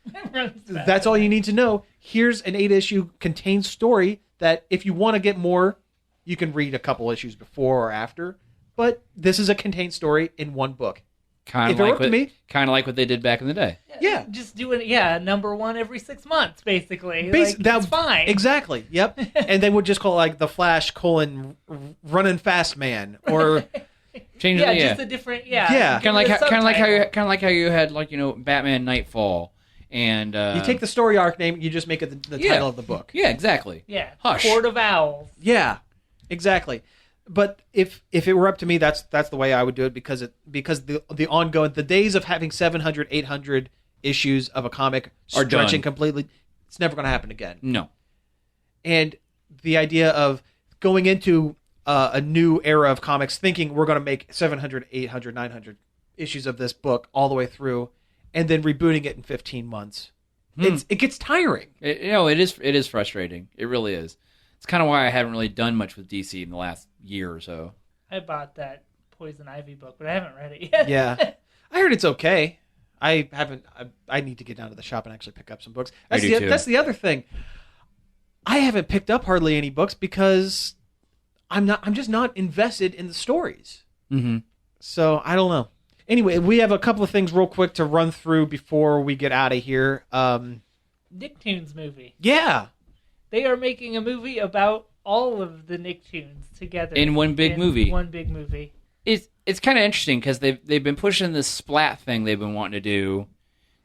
That's all you need to know. Here's an 8-issue contained story that if you want to get more, you can read a couple issues before or after, but this is a contained story in one book. Kind of like what they did back in the day. Yeah. Just doing number 1 every 6 months, basically. That's fine. Exactly. Yep. And they would just call it like the Flash : running fast man, or change just a different kind of like how you had, like, Batman Nightfall, and you take the story arc name, you just make it the title of the book. Yeah, exactly. Yeah. Hush. Court of Owls. Yeah. Exactly. But if it were up to me, that's the way I would do it, because the ongoing, the days of having 700, 800 issues of a comic are stretching done. completely, it's never going to happen again. No. And the idea of going into a new era of comics thinking we're going to make 700, 800, 900 issues of this book all the way through, and then rebooting it in 15 months, it gets tiring. It is frustrating. It really is. It's kind of why I haven't really done much with DC in the last year or so. I bought that Poison Ivy book, but I haven't read it yet. Yeah. I heard it's okay. I haven't. I need to get down to the shop and actually pick up some books. That's the other thing. I haven't picked up hardly any books because I'm just not invested in the stories. Mm-hmm. So I don't know. Anyway, we have a couple of things real quick to run through before we get out of here. NickToon's movie. Yeah. They are making a movie about all of the Nicktoons together in one big movie. One big movie. It's kind of interesting because they've been pushing this splat thing they've been wanting to do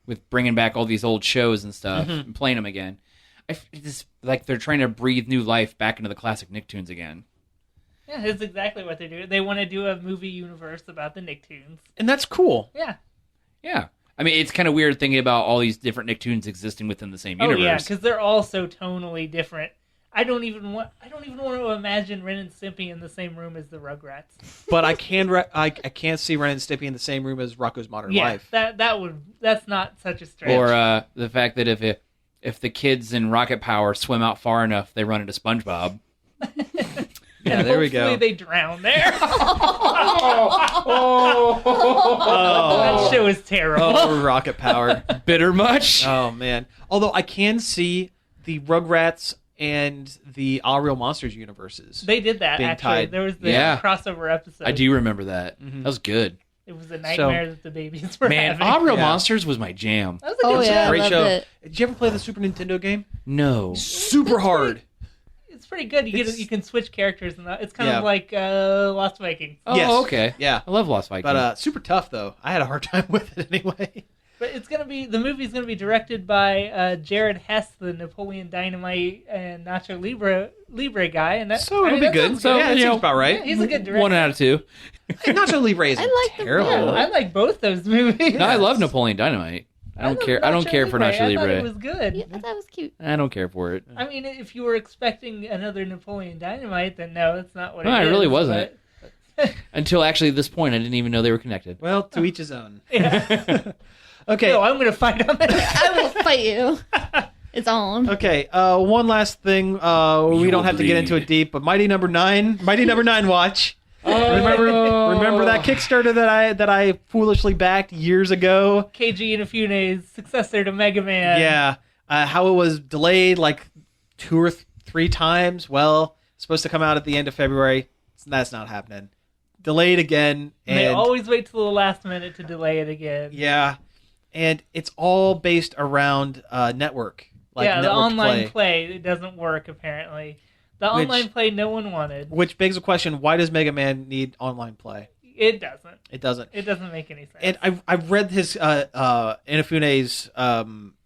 with bringing back all these old shows and stuff and playing them again. It's like they're trying to breathe new life back into the classic Nicktoons again. Yeah, that's exactly what they're doing. They want to do a movie universe about the Nicktoons. And that's cool. Yeah. Yeah. I mean, it's kind of weird thinking about all these different Nicktoons existing within the same universe. Oh yeah, because they're all so tonally different. I don't even want to imagine Ren and Stimpy in the same room as the Rugrats. But I can't see Ren and Stimpy in the same room as Rocko's Modern Life. That's not such a stretch. Or the fact that if the kids in Rocket Power swim out far enough, they run into SpongeBob. Yeah, there we go. Hopefully they drown there. Oh. That show is terrible. Oh, Rocket Power. Bitter much? Oh, man. Although I can see the Rugrats and the All Real Monsters universes. They did that, being actually. tied. There was the crossover episode. I do remember that. Mm-hmm. That was good. It was a nightmare that the babies were having. All Real Monsters was my jam. That was a great show. It. Did you ever play the Super Nintendo game? No. Super hard. It's pretty good. You can switch characters, and it's kind of like Lost Vikings. Oh, yes. Okay. Yeah. I love Lost Vikings. But super tough, though. I had a hard time with it anyway. But the movie's going to be directed by Jared Hess, the Napoleon Dynamite and Nacho Libre guy. And it'll be good. So, yeah, that seems about right. Yeah, he's a good director. 1 out of 2. Nacho Libre isn't terrible. I like both those movies. No, I love Napoleon Dynamite. I don't care for Nacho Libre. I thought it was good. Yeah, I thought it was cute. I don't care for it. I mean, if you were expecting another Napoleon Dynamite, then no, that's not what it is. No, I really wasn't. Until actually this point, I didn't even know they were connected. Well, to each his own. Yeah. Okay. No, I'm going to fight on that. I will fight you. It's on. Okay, one last thing. We don't have to get into it deep, but Mighty Number 9 watch. Remember that Kickstarter that I foolishly backed years ago? KG Inafune's successor to Mega Man. Yeah. How it was delayed like 2 or 3 times. Well, it's supposed to come out at the end of February. That's not happening. Delayed again. And they always wait till the last minute to delay it again. Yeah. And it's all based around network. The online play. It doesn't work, apparently. The online play no one wanted. Which begs the question, why does Mega Man need online play? It doesn't. It doesn't. It doesn't make any sense. And I've read his Inafune's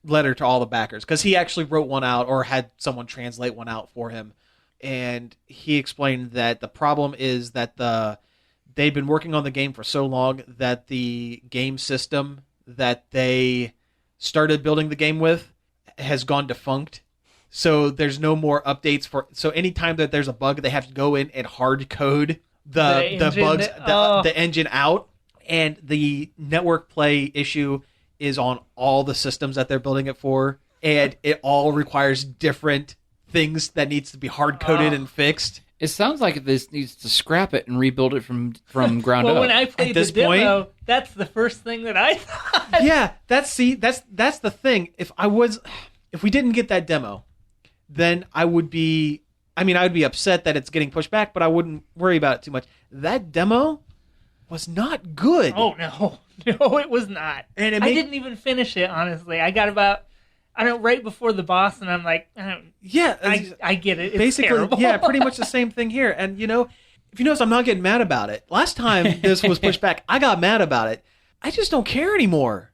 letter to all the backers, because he actually wrote one out or had someone translate one out for him. And he explained that the problem is that they've been working on the game for so long that the game system that they started building the game with has gone defunct. So there's no more updates so anytime that there's a bug, they have to go in and hard code the engine, bugs, oh. the engine out, and the network play issue is on all the systems that they're building it for, and it all requires different things that needs to be hard coded and fixed. It sounds like this needs to scrap it and rebuild it from ground Well, up. when I played the demo, that's the first thing that I thought. Yeah, that's the thing. If we didn't get that demo, then I would be upset that it's getting pushed back, but I wouldn't worry about it too much. That demo was not good. Oh no, it was not. And I didn't even finish it. Honestly, I got about right before the boss, and I'm like, I get it. It's basically terrible. Yeah, pretty much the same thing here. And if you notice, I'm not getting mad about it. Last time this was pushed back, I got mad about it. I just don't care anymore.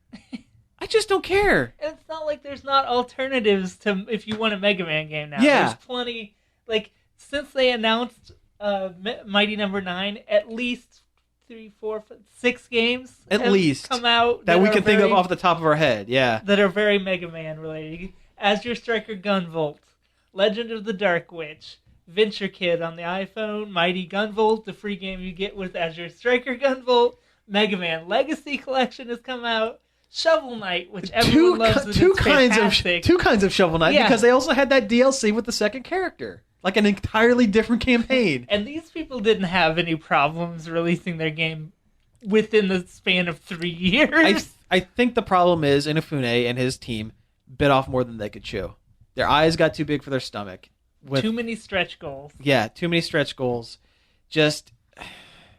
I just don't care. It's not like there's not alternatives to if you want a Mega Man game now. Yeah. There's plenty. Like, since they announced Mighty Number 9, at least 3, 4, 5, 6 games At least come out that we can think of off the top of our head. Yeah. That are very Mega Man related. Azure Striker Gunvolt, Legend of the Dark Witch, Venture Kid on the iPhone, Mighty Gunvolt, the free game you get with Azure Striker Gunvolt, Mega Man Legacy Collection has come out, Shovel Knight, which everyone loves. Two kinds of Shovel Knight, because they also had that DLC with the second character, like an entirely different campaign. And these people didn't have any problems releasing their game within the span of 3 years. I think the problem is Inafune and his team bit off more than they could chew. Their eyes got too big for their stomach. Too many stretch goals. Yeah, too many stretch goals.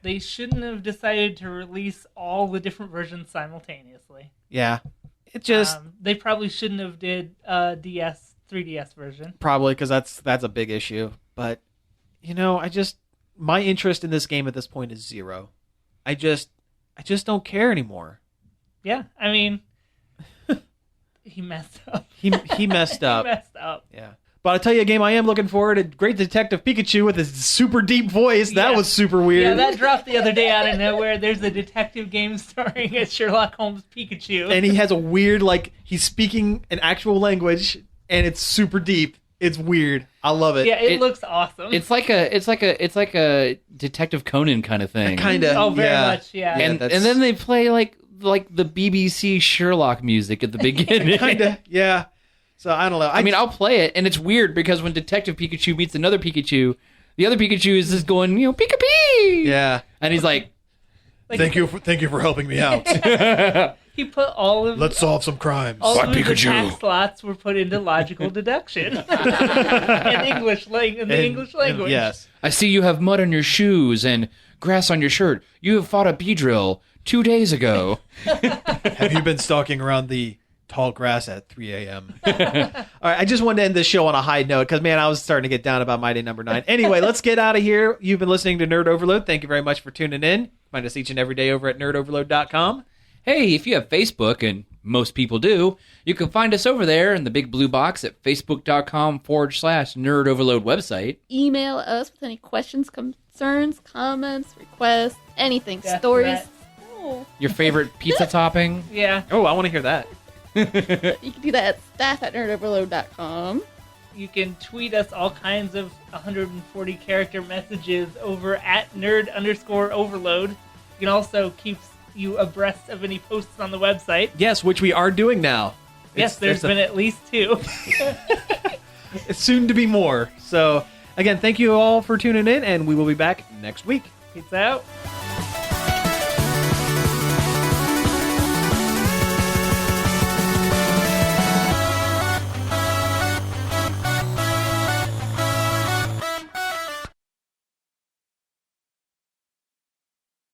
They shouldn't have decided to release all the different versions simultaneously. Yeah. It just... they probably shouldn't have did a 3DS version. Probably, because that's a big issue. But, my interest in this game at this point is zero. I just don't care anymore. Yeah, I mean, he messed up. He messed up. He messed up. Yeah. But I'll tell you a game I am looking forward to. Great Detective Pikachu with his super deep voice. That was super weird. Yeah, that dropped the other day out of nowhere. There's a detective game starring as Sherlock Holmes Pikachu. And he has a weird, he's speaking an actual language, and it's super deep. It's weird. I love it. Yeah, it looks awesome. It's like a Detective Conan kind of thing. Kind of. Oh, very much, yeah. And then they play like the BBC Sherlock music at the beginning. Kind of, yeah. So, I don't know. I mean, I'll play it, and it's weird because when Detective Pikachu meets another Pikachu, the other Pikachu is just going, Pika-Pee! Yeah. And he's like thank you for helping me out. He put all of... Let's solve some crimes. All of the task slots were put into logical deduction. in the English language. Yes. I see you have mud on your shoes and grass on your shirt. You have fought a Beedrill 2 days ago. Have you been stalking around the tall grass at 3 a.m.? All right, I just wanted to end this show on a high note because, man, I was starting to get down about Mighty Number 9. Anyway, let's get out of here. You've been listening to Nerd Overload. Thank you very much for tuning in. Find us each and every day over at nerdoverload.com. Hey, if you have Facebook, and most people do, you can find us over there in the big blue box at facebook.com/nerdoverload website. Email us with any questions, concerns, comments, requests, anything, Death stories. threats. Oh. Your favorite pizza topping. Yeah. Oh, I want to hear that. You can do that at staff@nerdoverload.com. You can tweet us all kinds of 140 character messages over at nerd_overload. You can also keep you abreast of any posts on the website. Yes, which we are doing now. Yes, there's been at least 2. It's soon to be more. So, again, thank you all for tuning in, and we will be back next week. Peace out.